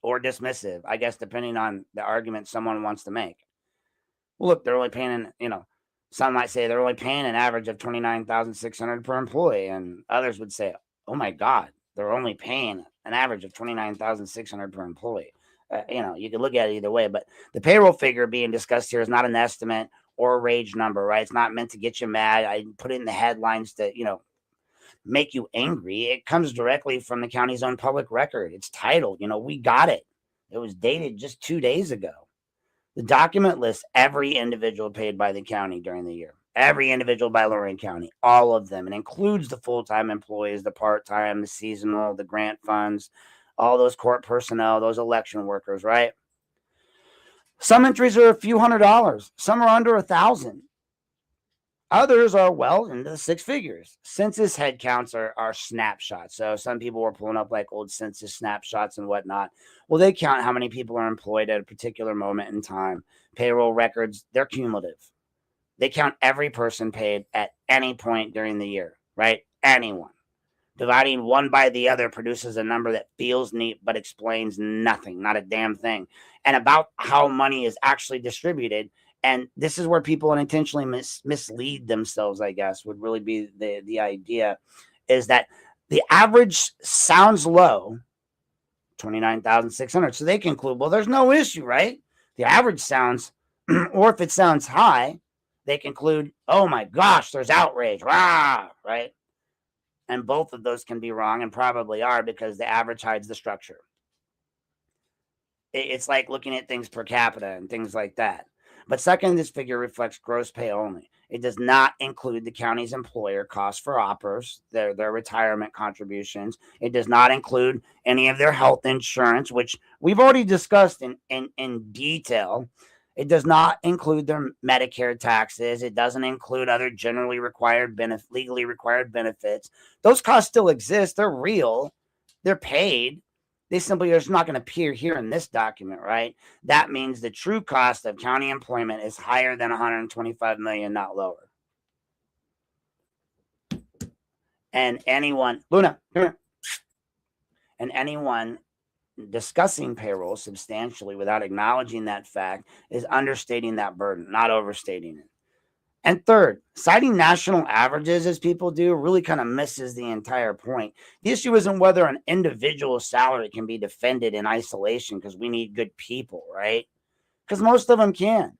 or dismissive, I guess, depending on the argument someone wants to make. Well, look, they're only paying, some might say they're only paying an average of $29,600 per employee, and others would say, oh my God, they're only paying an average of $29,600 per employee. You can look at it either way, but the payroll figure being discussed here is not an estimate or a rage number, right? It's not meant to get you mad. I put it in the headlines to, make you angry. It comes directly from the county's own public record. It's titled, we got it. It was dated just 2 days ago. The document lists every individual paid by the county during the year, every individual by Lorain County, all of them. It includes the full-time employees, the part-time, the seasonal, the grant funds, all those court personnel, those election workers, right? Some entries are a few $100s. Some are under 1,000. Others are well into the six figures. Census head counts are snapshots. So some people were pulling up like old census snapshots and whatnot. Well, they count how many people are employed at a particular moment in time. Payroll records, they're cumulative. They count every person paid at any point during the year, right? Anyone. Dividing one by the other produces a number that feels neat but explains nothing, not a damn thing. And about how money is actually distributed, and this is where people unintentionally mislead themselves, I guess, would really be the idea, is that the average sounds low, 29,600. So they conclude, well, there's no issue, right? The average sounds, or if it sounds high, they conclude, oh my gosh, there's outrage, rah, right? And both of those can be wrong, and probably are, because the average hides the structure. It's like looking at things per capita and things like that. But second, this figure reflects gross pay only. It does not include the county's employer costs for operators, their retirement contributions. It does not include any of their health insurance, which we've already discussed in detail. It does not include their Medicare taxes. It doesn't include other legally required benefits. Those costs still exist. They're real. They're paid. They simply are just not going to appear here in this document, right? That means the true cost of county employment is higher than $125 million, not lower. And anyone discussing payroll substantially without acknowledging that fact is understating that burden, not overstating it. And third, citing national averages, as people do, really kind of misses the entire point. The issue isn't whether an individual salary can be defended in isolation, because we need good people, right? Because most of them can.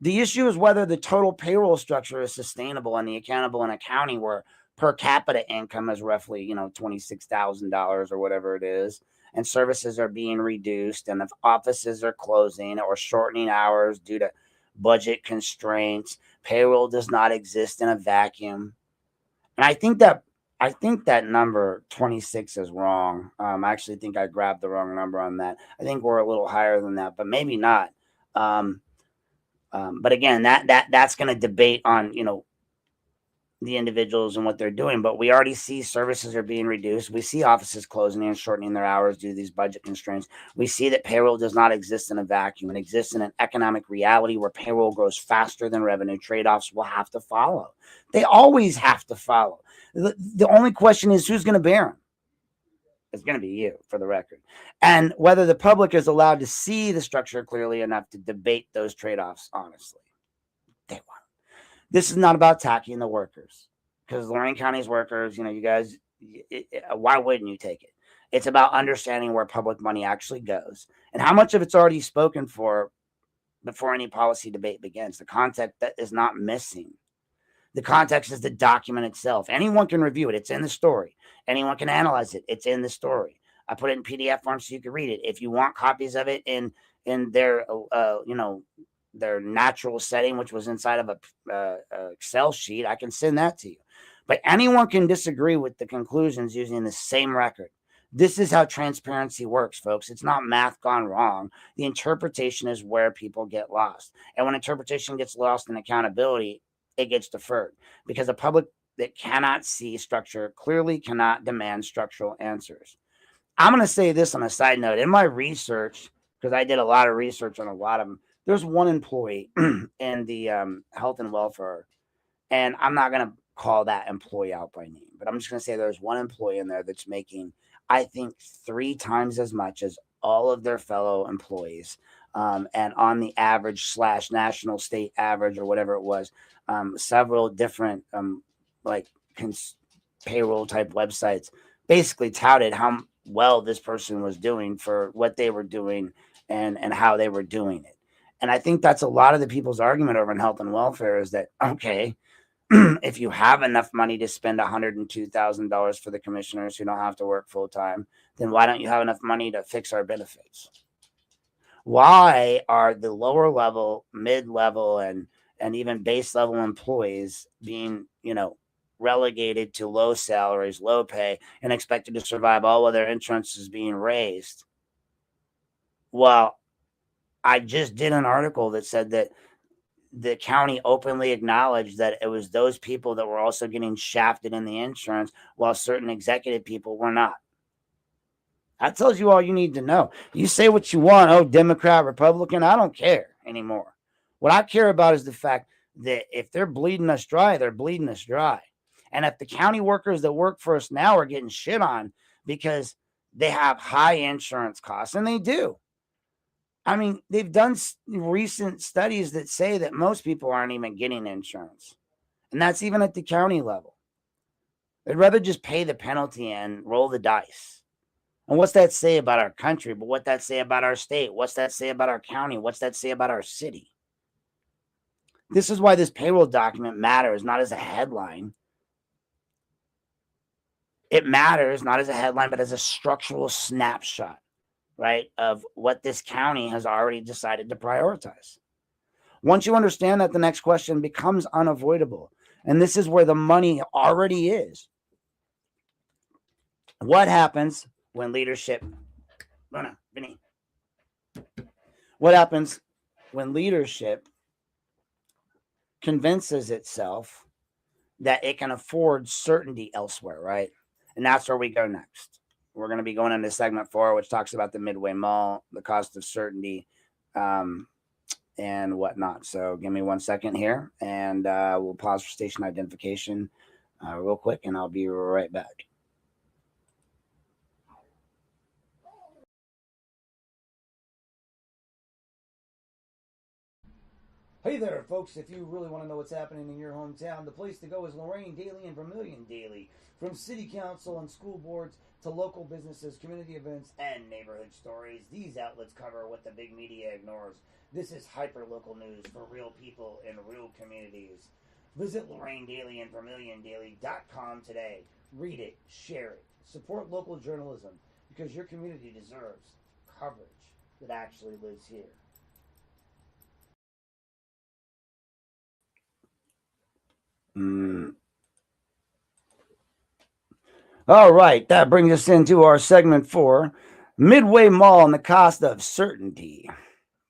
The issue is whether the total payroll structure is sustainable and accountable in a county where per capita income is roughly, $26,000 or whatever it is, and services are being reduced, and if offices are closing or shortening hours due to budget constraints. Payroll does not exist in a vacuum. And I think that number 26 is wrong. I actually think I grabbed the wrong number on that. I think we're a little higher than that, but maybe not. But again, that's going to debate on, the individuals and what they're doing, but we already see services are being reduced. We see offices closing and shortening their hours due to these budget constraints. We see that payroll does not exist in a vacuum. It exists in an economic reality where payroll grows faster than revenue. Trade-offs will have to follow. They always have to follow. The only question is who's going to bear them. It's going to be you, for the record. And whether the public is allowed to see the structure clearly enough to debate those trade-offs honestly. They won't. This is not about attacking the workers, because Lorain County's workers, you guys, why wouldn't you take it? It's about understanding where public money actually goes and how much of it's already spoken for before any policy debate begins. The context that is not missing. The context is the document itself. Anyone can review it. It's in the story. Anyone can analyze it. It's in the story. I put it in PDF form so you can read it. If you want copies of it in their, their natural setting, which was inside of a Excel sheet, I can send that to you. But anyone can disagree with the conclusions using the same record. This is how transparency works, folks. It's not math gone wrong. The interpretation is where people get lost. And when interpretation gets lost in accountability, it gets deferred, because a public that cannot see structure clearly cannot demand structural answers. I'm going to say this on a side note. In my research, because I did a lot of research on a lot of them, there's one employee in the health and welfare, and I'm not going to call that employee out by name, but I'm just going to say there's one employee in there that's making, I think, 3 times as much as all of their fellow employees. And on the average / national state average or whatever it was, several different payroll type websites basically touted how well this person was doing for what they were doing and how they were doing it. And I think that's a lot of the people's argument over in health and welfare is that, okay, if you have enough money to spend $102,000 for the commissioners who don't have to work full time, then why don't you have enough money to fix our benefits? Why are the lower level, mid-level, and even base level employees being, relegated to low salaries, low pay, and expected to survive all of their insurances being raised? Well, I just did an article that said that the county openly acknowledged that it was those people that were also getting shafted in the insurance while certain executive people were not. That tells you all you need to know. You say what you want, Democrat, Republican, I don't care anymore. What I care about is the fact that if they're bleeding us dry, they're bleeding us dry. And if the county workers that work for us now are getting shit on because they have high insurance costs, and they do. I mean, they've done recent studies that say that most people aren't even getting insurance. And that's even at the county level. They'd rather just pay the penalty and roll the dice. And what's that say about our country? But what's that say about our state? What's that say about our county? What's that say about our city? This is why this payroll document matters, not as a headline. It matters not as a headline, but as a structural snapshot, right, of what this county has already decided to prioritize. Once you understand that, the next question becomes unavoidable. And this is where the money already is. What happens when leadership... Vinny. What happens when leadership convinces itself that it can afford certainty elsewhere, right? And that's where we go next. We're going to be going into segment 4, which talks about the Midway Mall, the cost of certainty, and whatnot. So give me 1 second here, and we'll pause for station identification real quick, and I'll be right back. Hey there, folks. If you really want to know what's happening in your hometown, the place to go is Lorain Daily and Vermilion Daily. From city council and school boards to local businesses, community events, and neighborhood stories, these outlets cover what the big media ignores. This is hyper-local news for real people in real communities. Visit Lorain Daily and VermilionDaily.com today. Read it, share it, support local journalism, because your community deserves coverage that actually lives here. All right, that brings us into our segment 4, Midway Mall and the cost of certainty.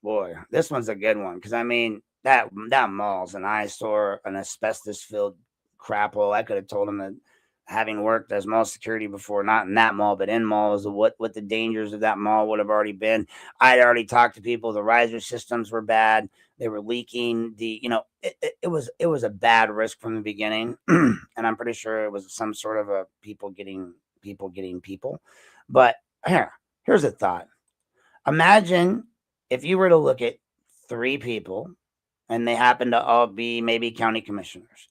Boy, this one's a good one, because I mean that mall's an eyesore, an asbestos-filled crapple. I could have told him that having worked as mall security before, not in that mall, but in malls, what the dangers of that mall would have already been. I'd already talked to people. The riser systems were bad. They were leaking. It was a bad risk from the beginning. And I'm pretty sure it was some sort of a people getting people. But here's a thought. Imagine if you were to look at 3 people and they happen to all be maybe county commissioners,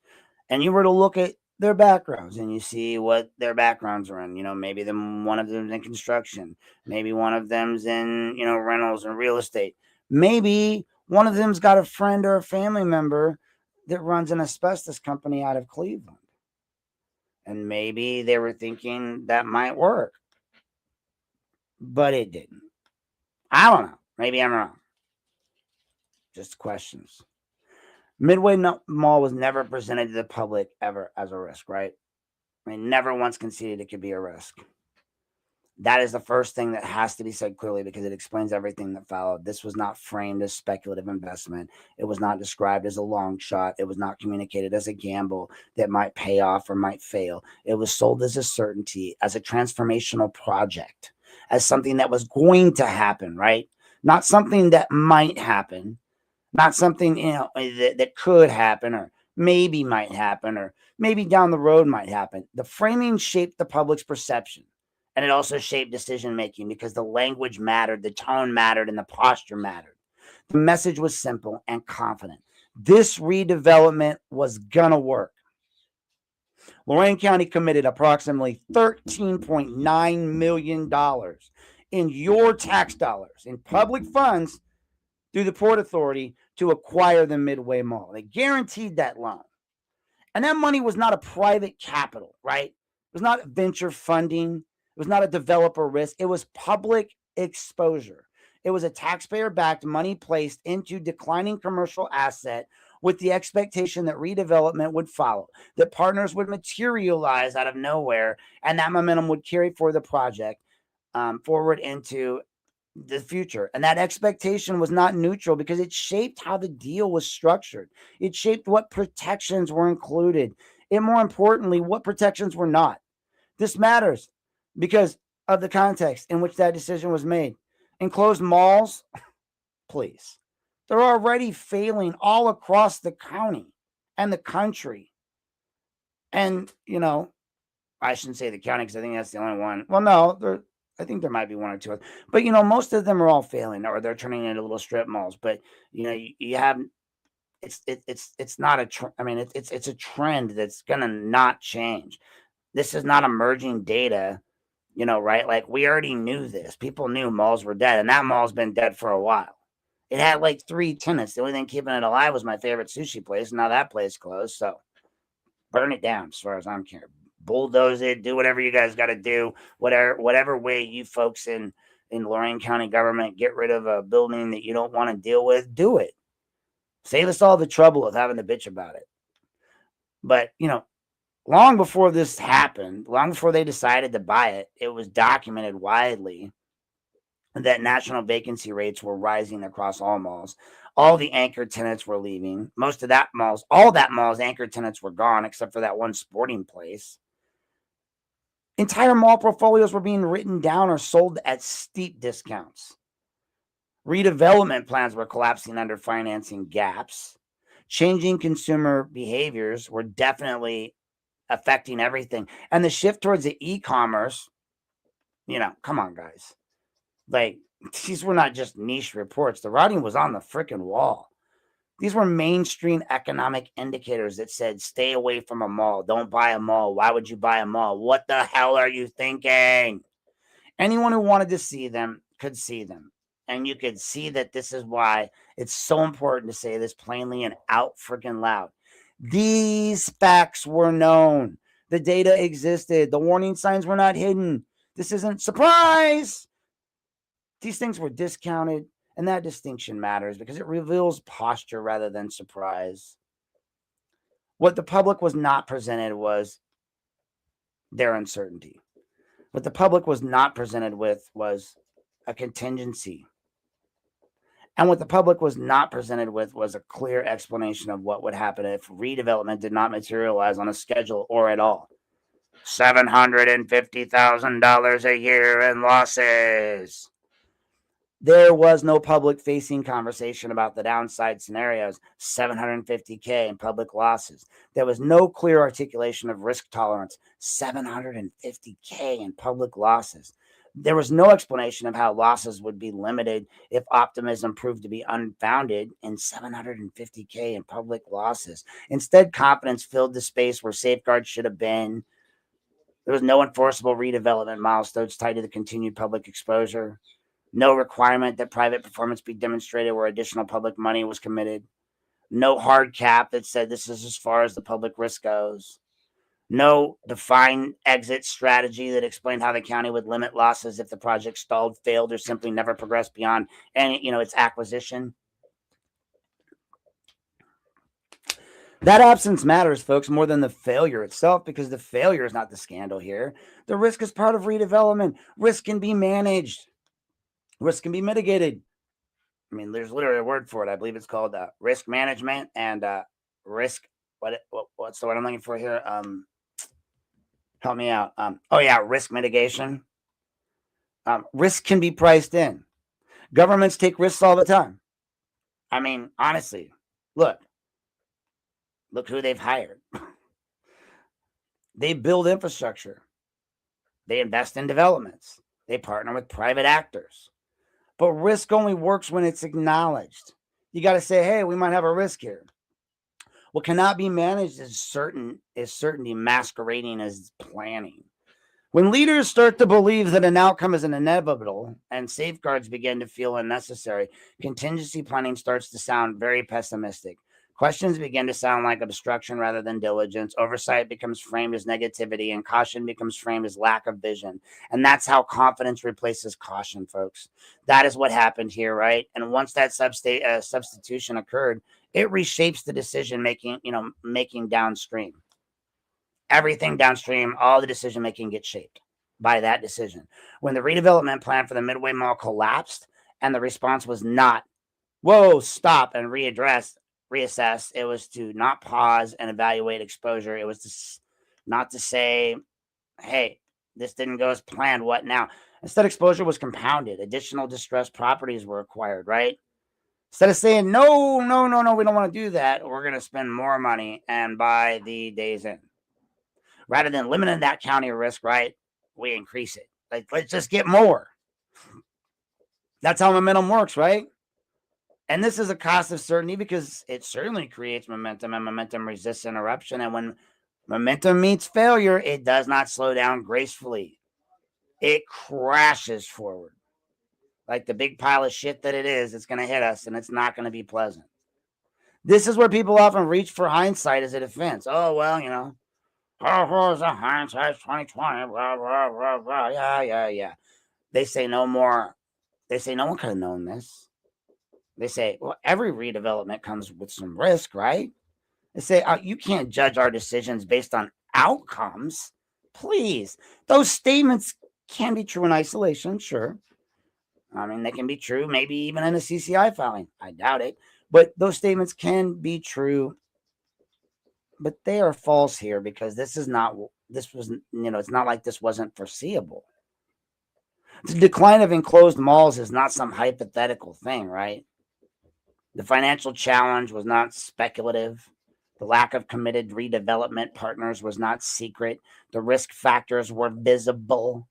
and you were to look at their backgrounds and you see what their backgrounds are in. Maybe one of them's in construction, maybe one of them's in, rentals and real estate. Maybe one of them's got a friend or a family member that runs an asbestos company out of Cleveland. And maybe they were thinking that might work, but it didn't. I don't know. Maybe I'm wrong. Just questions. Midway Mall was never presented to the public ever as a risk, right? I mean, never once conceded it could be a risk. That is the first thing that has to be said clearly, because it explains everything that followed. This was not framed as speculative investment. It was not described as a long shot. It was not communicated as a gamble that might pay off or might fail. It was sold as a certainty, as a transformational project, as something that was going to happen, right? Not something that might happen, not something that could happen or maybe might happen or maybe down the road might happen. The framing shaped the public's perception. And it also shaped decision-making because the language mattered, the tone mattered, and the posture mattered. The message was simple and confident. This redevelopment was going to work. Lorain County committed approximately $13.9 million in your tax dollars, in public funds, through the Port Authority to acquire the Midway Mall. They guaranteed that loan. And that money was not a private capital, right? It was not venture funding. It was not a developer risk. It was public exposure. It was a taxpayer-backed money placed into declining commercial asset with the expectation that redevelopment would follow, that partners would materialize out of nowhere, and that momentum would carry for the project forward into the future. And that expectation was not neutral because it shaped how the deal was structured. It shaped what protections were included, and more importantly, what protections were not. This matters because of the context in which that decision was made. Enclosed malls, please. They're already failing all across the county and the country. And, I shouldn't say the county because I think that's the only one. Well, no, I think there might be one or two. But, most of them are all failing, or they're turning into little strip malls. But, you have, it's not it's a trend that's going to not change. This is not emerging data, right? Like, we already knew this. People knew malls were dead, and that mall's been dead for a while. It had like 3 tenants. The only thing keeping it alive was my favorite sushi place. Now that place closed. So burn it down as far as I'm concerned. Bulldoze it. Do whatever you guys got to do. Whatever way you folks in Lorain County government get rid of a building that you don't want to deal with, do it. Save us all the trouble of having to bitch about it. But, long before this happened, long before they decided to buy it, it was documented widely that national vacancy rates were rising across all malls. All the anchor tenants were leaving. All that mall's anchor tenants were gone, except for that one sporting place. Entire mall portfolios were being written down or sold at steep discounts. Redevelopment plans were collapsing under financing gaps. Changing consumer behaviors were definitely affecting everything. And the shift towards the e-commerce, come on, guys. Like, these were not just niche reports. The writing was on the freaking wall. These were mainstream economic indicators that said, stay away from a mall. Don't buy a mall. Why would you buy a mall? What the hell are you thinking? Anyone who wanted to see them could see them. And you could see that this is why it's so important to say this plainly and out freaking loud. These facts were known. The data existed. The warning signs were not hidden. This isn't surprise. These things were discounted, and that distinction matters because it reveals posture rather than surprise. What the public was not presented was their uncertainty. What the public was not presented with was a contingency. And what the public was not presented with was a clear explanation of what would happen if redevelopment did not materialize on a schedule or at all. $750,000 a year in losses. There was no public-facing conversation about the downside scenarios, $750K in public losses. There was no clear articulation of risk tolerance, $750K in public losses. There was no explanation of how losses would be limited if optimism proved to be unfounded in $750K in public losses. Instead, confidence filled the space where safeguards should have been. There was no enforceable redevelopment milestones tied to the continued public exposure. No requirement that private performance be demonstrated where additional public money was committed. No hard cap that said this is as far as the public risk goes. No defined exit strategy that explained how the county would limit losses if the project stalled, failed, or simply never progressed beyond its acquisition. That absence matters, folks, more than the failure itself, because the failure is not the scandal here. The risk is part of redevelopment. Risk can be managed. Risk can be mitigated. I mean, there's literally a word for it. I believe it's called risk management and risk. What's the word I'm looking for here? Help me out. Risk mitigation. Risk can be priced in. Governments take risks all the time. I mean, honestly, look who they've hired. They build infrastructure. They invest in developments. They partner with private actors. But risk only works when it's acknowledged. You got to say, hey, we might have a risk here. What cannot be managed is certainty masquerading as planning. When leaders start to believe that an outcome is inevitable and safeguards begin to feel unnecessary, contingency planning starts to sound very pessimistic. Questions begin to sound like obstruction rather than diligence. Oversight becomes framed as negativity, and caution becomes framed as lack of vision. And that's how confidence replaces caution, folks. That is what happened here, right? And once that substitution occurred, it reshapes the decision making downstream. Everything downstream, all the decision making gets shaped by that decision. When the redevelopment plan for the Midway Mall collapsed, and the response was not, whoa, stop and reassess. It was to not pause and evaluate exposure. It was not to say, hey, this didn't go as planned. What now? Instead, exposure was compounded. Additional distressed properties were acquired, right? Instead of saying, no, we don't want to do that, we're going to spend more money and buy the days in. Rather than limiting that county risk, right, we increase it. Like, let's just get more. That's how momentum works, right? And this is a cost of certainty because it certainly creates momentum, and momentum resists interruption. And when momentum meets failure, it does not slow down gracefully. It crashes forward. Like the big pile of shit that it is, it's going to hit us, and it's not going to be pleasant. This is where people often reach for hindsight as a defense. Oh, well, it's a hindsight 2020, blah, blah, blah, blah. Yeah. They say no more. They say no one could have known this. They say, well, every redevelopment comes with some risk, right? They say, you can't judge our decisions based on outcomes. Please. Those statements can be true in isolation, sure. I mean, they can be true, maybe even in a CCI filing. I doubt it. But those statements can be true. But they are false here because it's not like this wasn't foreseeable. The decline of enclosed malls is not some hypothetical thing, right? The financial challenge was not speculative. The lack of committed redevelopment partners was not secret. The risk factors were visible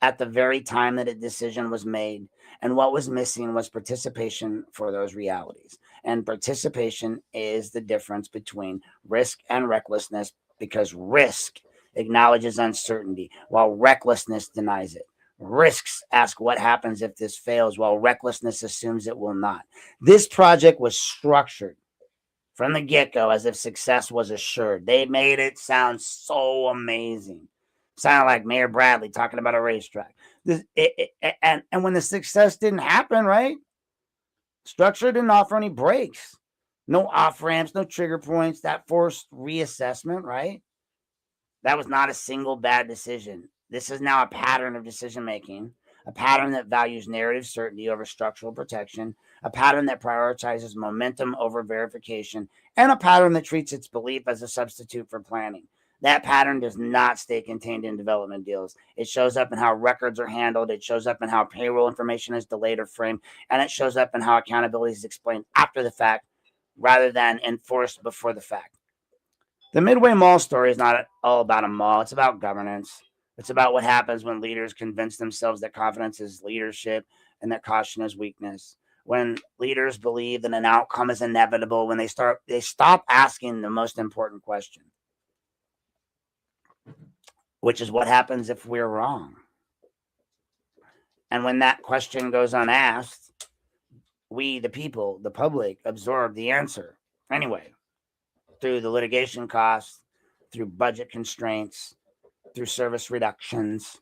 at the very time that a decision was made. And what was missing was participation for those realities. And participation is the difference between risk and recklessness, because risk acknowledges uncertainty while recklessness denies it. Risks ask what happens if this fails, while recklessness assumes it will not. This project was structured from the get-go as if success was assured. They made it sound so amazing. Sounded like Mayor Bradley talking about a racetrack. And when the success didn't happen, right? Structure didn't offer any breaks. No off-ramps, no trigger points. That forced reassessment, right? That was not a single bad decision. This is now a pattern of decision-making, a pattern that values narrative certainty over structural protection, a pattern that prioritizes momentum over verification, and a pattern that treats its belief as a substitute for planning. That pattern does not stay contained in development deals. It shows up in how records are handled. It shows up in how payroll information is delayed or framed. And it shows up in how accountability is explained after the fact rather than enforced before the fact. The Midway Mall story is not all about a mall. It's about governance. It's about what happens when leaders convince themselves that confidence is leadership and that caution is weakness. When leaders believe that an outcome is inevitable, when they stop asking the most important question, which is what happens if we're wrong. And when that question goes unasked, we, the people, the public, absorb the answer anyway, through the litigation costs, through budget constraints, through service reductions,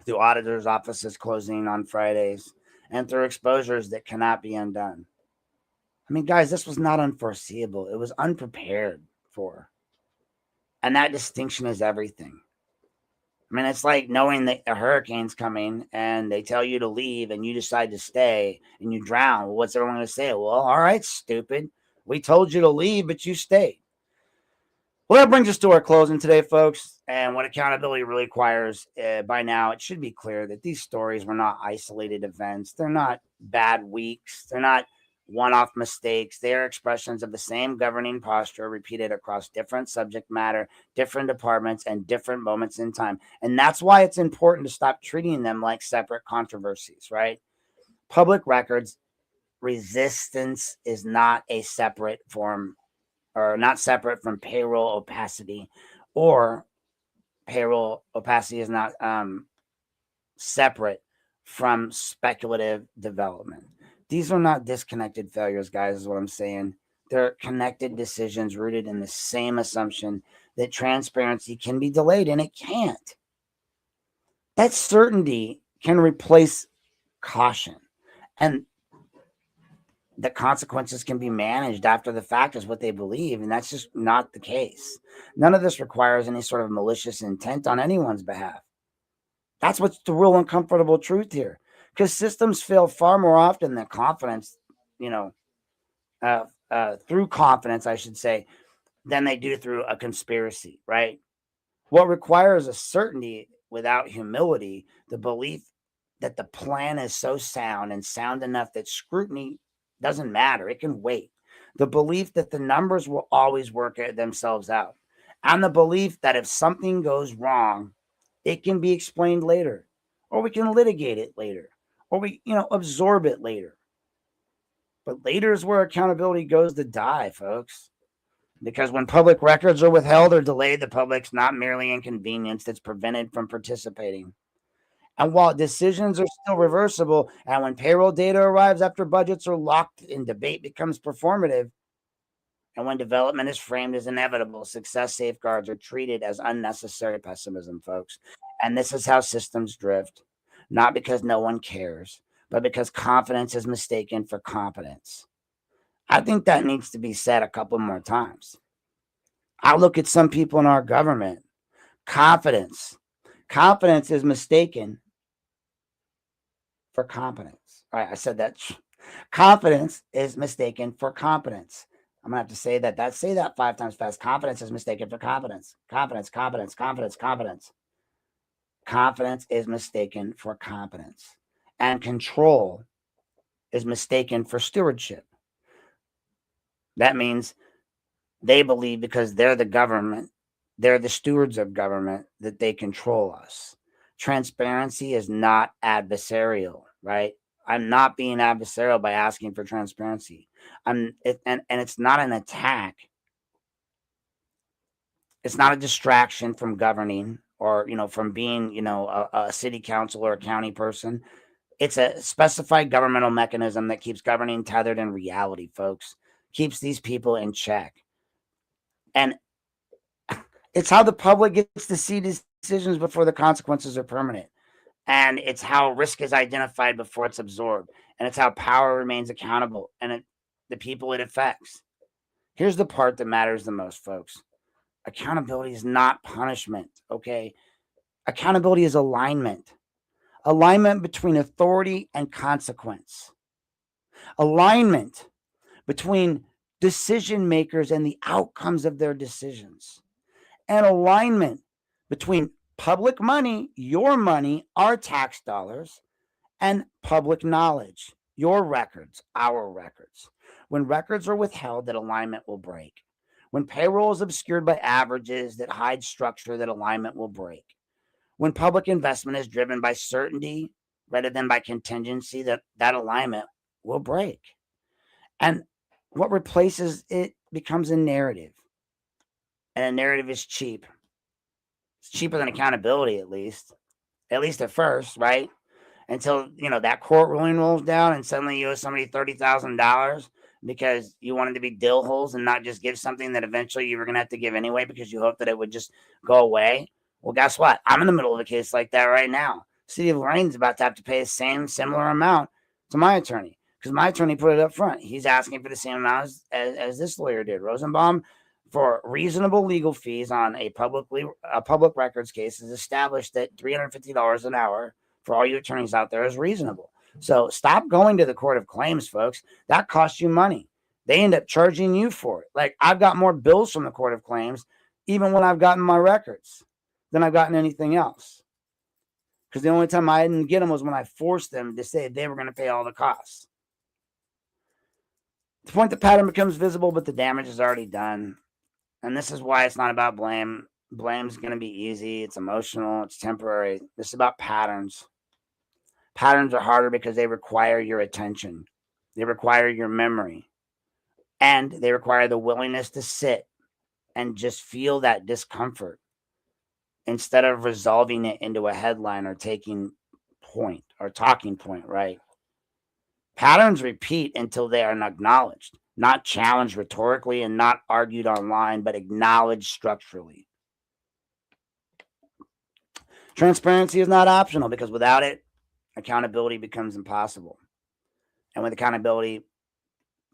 through auditors' offices closing on Fridays, and through exposures that cannot be undone. I mean, guys, this was not unforeseeable. It was unprepared for. And that distinction is everything. I mean, it's like knowing that a hurricane's coming and they tell you to leave and you decide to stay and you drown. Well, what's everyone going to say? Well, all right, stupid. We told you to leave, but you stayed. Well, that brings us to our closing today, folks. And what accountability really requires, by now, it should be clear that these stories were not isolated events. They're not bad weeks. They're not one-off mistakes. They are expressions of the same governing posture repeated across different subject matter, different departments, and different moments in time. And that's why it's important to stop treating them like separate controversies, right? Public records resistance is not a separate form, or not separate from payroll opacity, or payroll opacity is not separate from speculative development. These are not disconnected failures, guys, is what I'm saying. They're connected decisions rooted in the same assumption that transparency can be delayed, and it can't. That certainty can replace caution, and the consequences can be managed after the fact is what they believe, and that's just not the case. None of this requires any sort of malicious intent on anyone's behalf. That's what's the real uncomfortable truth here. Because systems fail far more often than confidence, through confidence, I should say, than they do through a conspiracy, right? What requires a certainty without humility, the belief that the plan is so sound and sound enough that scrutiny doesn't matter. It can wait. The belief that the numbers will always work themselves out. And the belief that if something goes wrong, it can be explained later, or we can litigate it later, or we, absorb it later. But later is where accountability goes to die, folks. Because when public records are withheld or delayed, the public's not merely inconvenienced, it's prevented from participating. And while decisions are still reversible, and when payroll data arrives after budgets are locked and debate becomes performative, and when development is framed as inevitable, success safeguards are treated as unnecessary pessimism, folks. And this is how systems drift, not because no one cares, but because confidence is mistaken for competence. I think that needs to be said a couple more times. I look at some people in our government. Confidence is mistaken for competence. All right, I said that. Confidence is mistaken for competence. I'm going to have to say that. Say that 5 times fast. Confidence is mistaken for competence. Confidence. Confidence is mistaken for competence. And control is mistaken for stewardship. That means they believe because they're the government, they're the stewards of government, that they control us. Transparency is not adversarial, right? I'm not being adversarial by asking for transparency. And it's not an attack. It's not a distraction from governing or, from being, a city council or a county person. It's a specified governmental mechanism that keeps governing tethered in reality, folks. Keeps these people in check. And it's how the public gets to see decisions before the consequences are permanent. And it's how risk is identified before it's absorbed. And it's how power remains accountable and the people it affects. Here's the part that matters the most, folks. Accountability is not punishment, okay? Accountability is alignment. Alignment between authority and consequence. alignment between decision makers and the outcomes of their decisions, and alignment between public money, your money, our tax dollars, and public knowledge, your records, our records. When records are withheld, that alignment will break. When payroll is obscured by averages that hide structure, that alignment will break. When public investment is driven by certainty rather than by contingency, that alignment will break. And what replaces it becomes a narrative. And a narrative is cheap. It's cheaper than accountability, at least at first, right? Until, that court ruling rolls down and suddenly you owe somebody $30,000 because you wanted to be dill holes and not just give something that eventually you were going to have to give anyway because you hoped that it would just go away. Well, guess what? I'm in the middle of a case like that right now. City of Lorain is about to have to pay the similar amount to my attorney because my attorney put it up front. He's asking for the same amount as this lawyer did, Rosenbaum, for reasonable legal fees on a public records case. Is established that $350 an hour for all you attorneys out there is reasonable. So stop going to the court of claims, folks. That costs you money. They end up charging you for it. Like, I've got more bills from the court of claims, even when I've gotten my records, than I've gotten anything else. Because the only time I didn't get them was when I forced them to say they were going to pay all the costs. To the point the pattern becomes visible, but the damage is already done. And this is why it's not about blame. Blame's going to be easy. It's emotional. It's temporary. This is about patterns. Patterns are harder because they require your attention. They require your memory. And they require the willingness to sit and just feel that discomfort instead of resolving it into a headline or talking point, right? Patterns repeat until they are acknowledged, not challenged rhetorically and not argued online, but acknowledged structurally. Transparency is not optional because without it, accountability becomes impossible. And with accountability,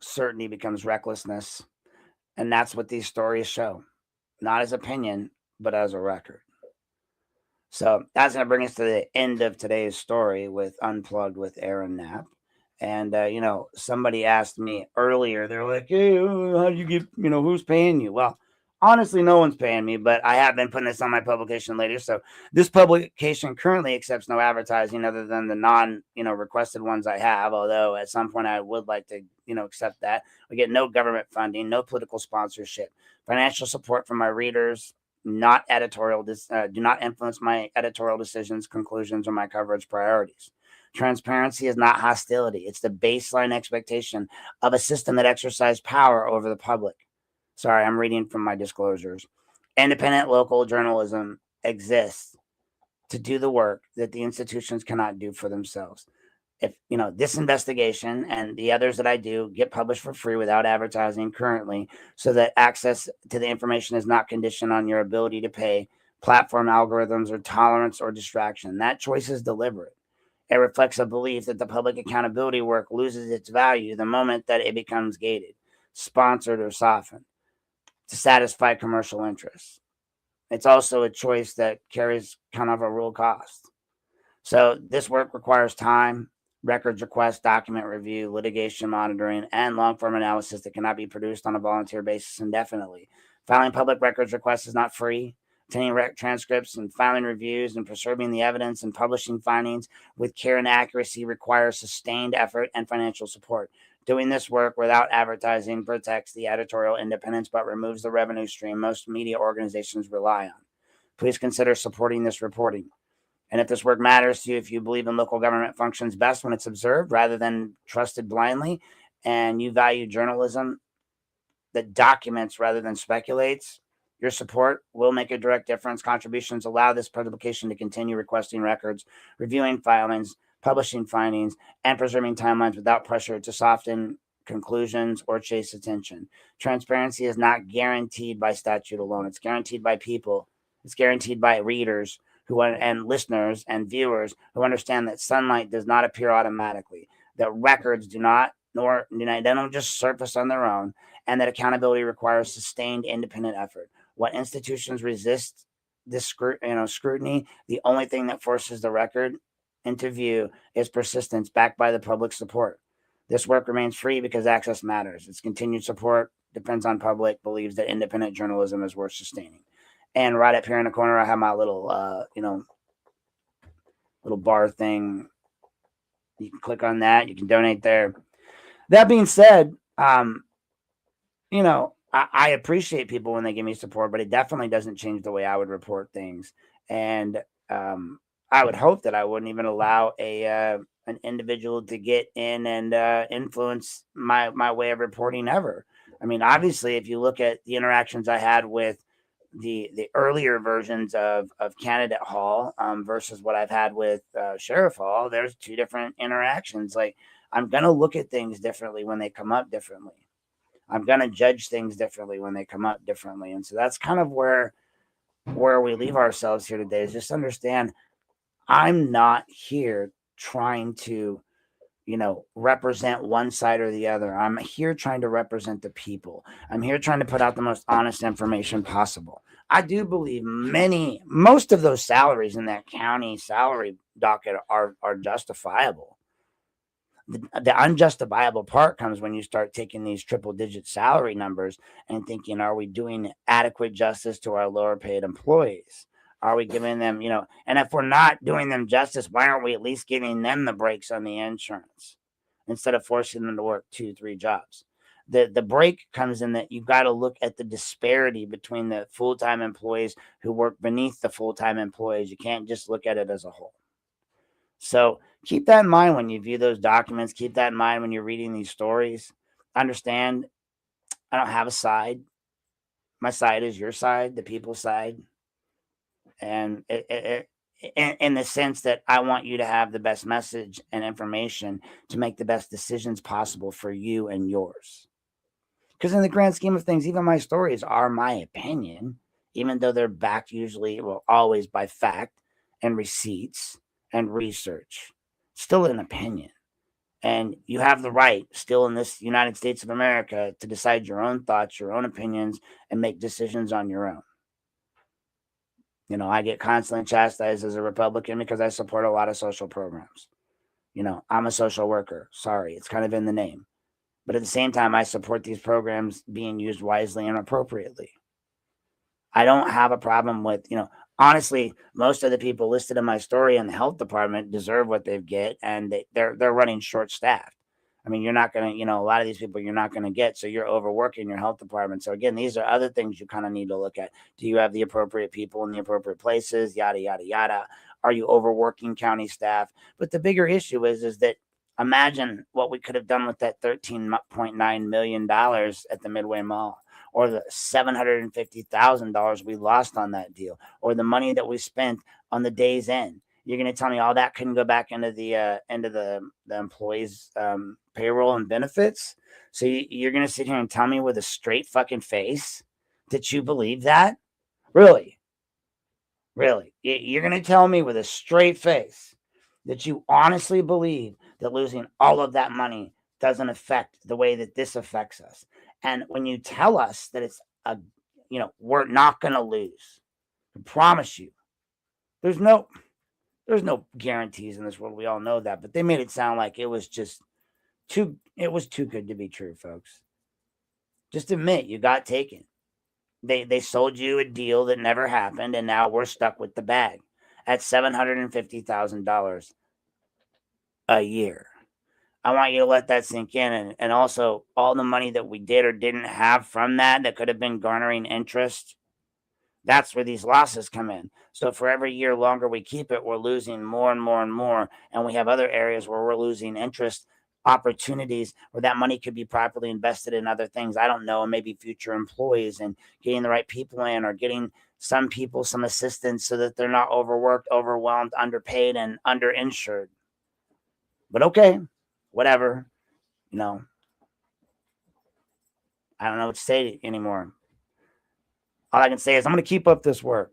certainty becomes recklessness. And that's what these stories show. Not as opinion, but as a record. So that's going to bring us to the end of today's story with Unplugged with Aaron Knapp. And, somebody asked me earlier, they're like, hey, how do you get, who's paying you? Well, honestly, no one's paying me, but I have been putting this on my publication later. So this publication currently accepts no advertising other than the requested ones I have. Although at some point I would like to, accept that. We get no government funding, no political sponsorship, financial support from my readers, not editorial, do not influence my editorial decisions, conclusions, or my coverage priorities. Transparency is not hostility. It's the baseline expectation of a system that exercises power over the public. Sorry, I'm reading from my disclosures. Independent local journalism exists to do the work that the institutions cannot do for themselves. If, this investigation and the others that I do get published for free without advertising currently, so that access to the information is not conditioned on your ability to pay, platform algorithms, or tolerance or distraction. That choice is deliberate. It reflects a belief that the public accountability work loses its value the moment that it becomes gated, sponsored, or softened to satisfy commercial interests. It's also a choice that carries kind of a real cost. So this work requires time, records requests, document review, litigation monitoring, and long-form analysis that cannot be produced on a volunteer basis indefinitely. Filing public records requests is not free. Obtaining transcripts and filing reviews and preserving the evidence and publishing findings with care and accuracy requires sustained effort and financial support. Doing this work without advertising protects the editorial independence but removes the revenue stream most media organizations rely on. Please consider supporting this reporting. And if this work matters to you, if you believe in local government functions best when it's observed rather than trusted blindly, and you value journalism that documents rather than speculates, your support will make a direct difference. Contributions allow this publication to continue requesting records, reviewing filings, publishing findings, and preserving timelines without pressure to soften conclusions or chase attention. Transparency is not guaranteed by statute alone. It's guaranteed by people. It's guaranteed by readers and listeners and viewers who understand that sunlight does not appear automatically, that records they don't just surface on their own, and that accountability requires sustained independent effort. What institutions resist this scrutiny, the only thing that forces the record into view is persistence backed by the public support. This work remains free because access matters. Its continued support depends on public, believes that independent journalism is worth sustaining. And right up here in the corner, I have my little, little bar thing. You can click on that. You can donate there. That being said, I appreciate people when they give me support, but it definitely doesn't change the way I would report things. And I would hope that I wouldn't even allow an individual to get in and influence my way of reporting ever. I mean, obviously, if you look at the interactions I had with the earlier versions of Candidate Hall versus what I've had with Sheriff Hall, there's two different interactions. Like, I'm going to look at things differently when they come up differently. I'm going to judge things differently when they come up differently. And so that's kind of where we leave ourselves here today, is just understand I'm not here trying to, represent one side or the other. I'm here trying to represent the people. I'm here trying to put out the most honest information possible. I do believe most of those salaries in that county salary docket are justifiable. The unjustifiable part comes when you start taking these triple digit salary numbers and thinking, are we doing adequate justice to our lower paid employees? Are we giving them, and if we're not doing them justice, why aren't we at least giving them the breaks on the insurance instead of forcing them to work 2-3 jobs? The break comes in that you've got to look at the disparity between the full-time employees who work beneath the full-time employees. You can't just look at it as a whole. So keep that in mind when you view those documents. Keep that in mind when you're reading these stories. Understand, I don't have a side. My side is your side, the people's side. And in the sense that I want you to have the best message and information to make the best decisions possible for you and yours. Because in the grand scheme of things, even my stories are my opinion, even though they're backed usually, always by fact and receipts and research. Still an opinion. And you have the right, still in this United States of America, to decide your own thoughts, your own opinions, and make decisions on your own. I get constantly chastised as a Republican because I support a lot of social programs. I'm a social worker. Sorry, it's kind of in the name. But at the same time, I support these programs being used wisely and appropriately. I don't have a problem with, honestly, most of the people listed in my story in the health department deserve what they get, and they're running short-staffed. I mean, you're not going to, a lot of these people you're not going to get, so you're overworking your health department. So again, these are other things you kind of need to look at. Do you have the appropriate people in the appropriate places? Yada, yada, yada. Are you overworking county staff? But the bigger issue is that imagine what we could have done with that $13.9 million at the Midway Mall, or the $750,000 we lost on that deal, or the money that we spent on the day's end. You're going to tell me all that couldn't go back into the employees' payroll and benefits? So you're going to sit here and tell me with a straight fucking face that you believe that? Really? Really? You're going to tell me with a straight face that you honestly believe that losing all of that money doesn't affect the way that this affects us? And when you tell us that it's we're not going to lose, I promise you, there's no guarantees in this world. We all know that, but they made it sound like it was just too good to be true, folks. Just admit you got taken. They sold you a deal that never happened, and now we're stuck with the bag at $750,000 a year. I want you to let that sink in. And also all the money that we did or didn't have from that could have been garnering interest. That's where these losses come in. So for every year longer we keep it, we're losing more and more and more. And we have other areas where we're losing interest opportunities where that money could be properly invested in other things. I don't know, maybe future employees and getting the right people in, or getting some people some assistance so that they're not overworked, overwhelmed, underpaid, and underinsured. But okay, whatever, I don't know what to say anymore. All I can say is I'm going to keep up this work.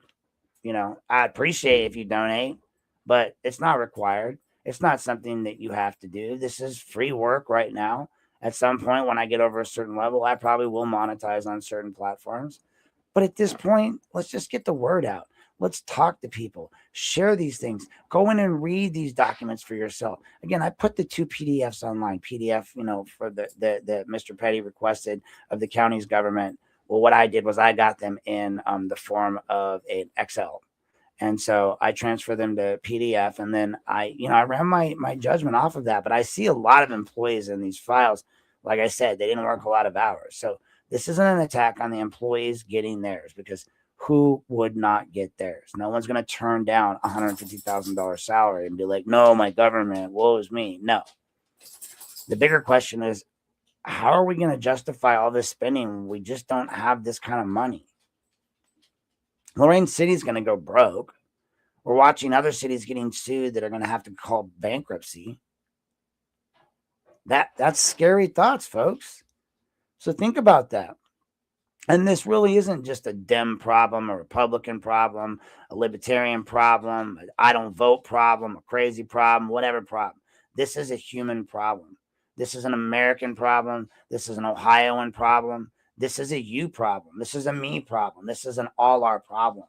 I appreciate if you donate, but it's not required. It's not something that you have to do. This is free work right now. At some point, when I get over a certain level, I probably will monetize on certain platforms. But at this point, let's just get the word out. Let's talk to people, share these things, go in and read these documents for yourself. Again, I put the 2 PDFs online, PDF, for the Mr. Petty requested of the county's government. Well, what I did was I got them in the form of an Excel. And so I transfer them to PDF, and then I ran my judgment off of that. But I see a lot of employees in these files. Like I said, they didn't work a lot of hours. So this isn't an attack on the employees getting theirs, because who would not get theirs? No one's going to turn down $150,000 salary and be like, no, my government, woe is me. No. The bigger question is, how are we going to justify all this spending when we just don't have this kind of money? Lorain City is going to go broke. We're watching other cities getting sued that are going to have to call bankruptcy. That's scary thoughts, folks. So think about that. And this really isn't just a Dem problem, a Republican problem, a Libertarian problem, an I don't vote problem, a crazy problem, whatever problem. This is a human problem. This is an American problem. This is an Ohioan problem. This is a you problem. This is a me problem. This is an all our problem.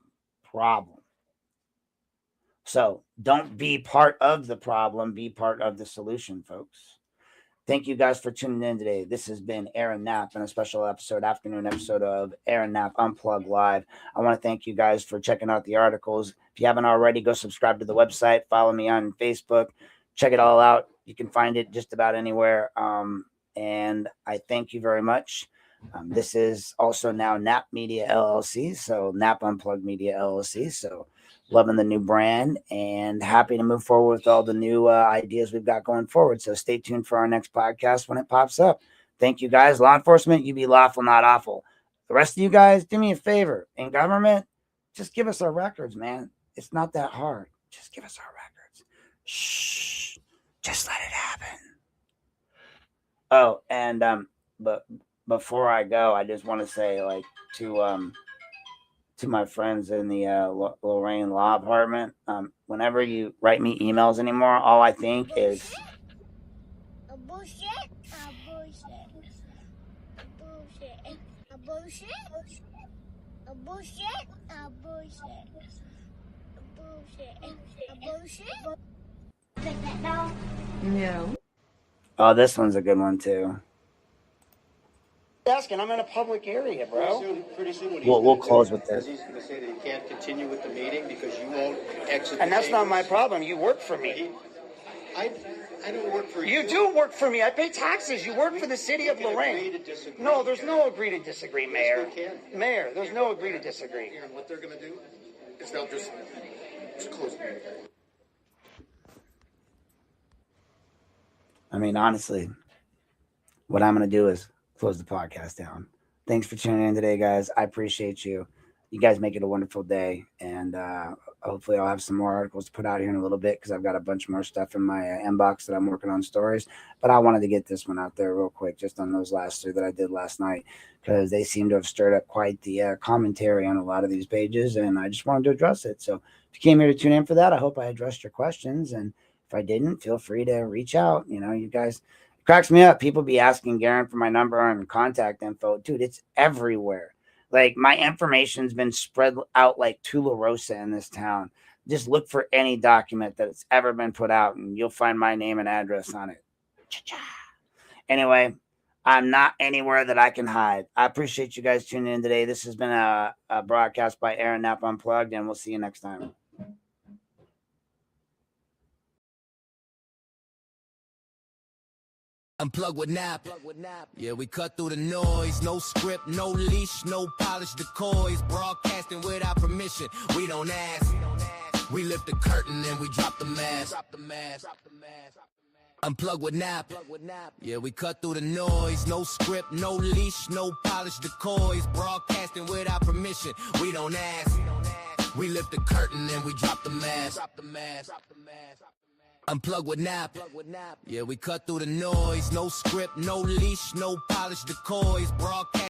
So don't be part of the problem. Be part of the solution, folks. Thank you guys for tuning in today. This has been Aaron Knapp and a special afternoon episode of Aaron Knapp Unplugged Live. I want to thank you guys for checking out the articles. If you haven't already, go subscribe to the website. Follow me on Facebook. Check it all out. You can find it just about anywhere. And I thank you very much. This is also now Knapp Media LLC. So Knapp Unplugged Media LLC. So loving the new brand and happy to move forward with all the new ideas we've got going forward. So stay tuned for our next podcast when it pops up. Thank you guys. Law enforcement, you be lawful, not awful. The rest of you guys, do me a favor. In government, just give us our records, man. It's not that hard. Just give us our records. Shh. Just let it happen. Oh, and but before I go, I just want to say, like, to my friends in the Lorain Law Department, whenever you write me emails anymore, all I think is bullshit. No. Oh, this one's a good one too. Asking, I'm in a public area, bro. Pretty soon we'll close with this. He's going to say that he can't continue with the meeting because you won't exit. And that's not my problem. You work for me. I don't work for you. You do work for me. I pay taxes. You work for the city of Lorain. No, there's no agree to disagree, Mayor. Mayor, there's no agree to disagree. And what they're going to do is they'll just close the meeting. I mean, honestly, what I'm going to do is close the podcast down. Thanks for tuning in today, guys. I appreciate you. You guys make it a wonderful day. And hopefully I'll have some more articles to put out here in a little bit because I've got a bunch more stuff in my inbox that I'm working on stories. But I wanted to get this one out there real quick just on those last 2 that I did last night because they seem to have stirred up quite the commentary on a lot of these pages. And I just wanted to address it. So if you came here to tune in for that, I hope I addressed your questions. And if I didn't, feel free to reach out. You guys, it cracks me up. People be asking Garen for my number and contact info. Dude, it's everywhere. Like, my information's been spread out like Tularosa in this town. Just look for any document that's ever been put out, and you'll find my name and address on it. Cha-cha. Anyway, I'm not anywhere that I can hide. I appreciate you guys tuning in today. This has been a broadcast by Aaron Knapp Unplugged, and we'll see you next time. Unplugged with Knapp. Yeah, we cut through the noise. No script, no leash, no polished decoys. Broadcasting without permission. We don't ask. We lift the curtain and we drop the mask. Unplugged with Knapp. Yeah, we cut through the noise. No script, no leash, no polished decoys. Broadcasting without permission. We don't ask. We lift the curtain and we drop the mask. Unplugged with Knapp. Yeah, we cut through the noise. No script, no leash, no polished decoys. Broadcast.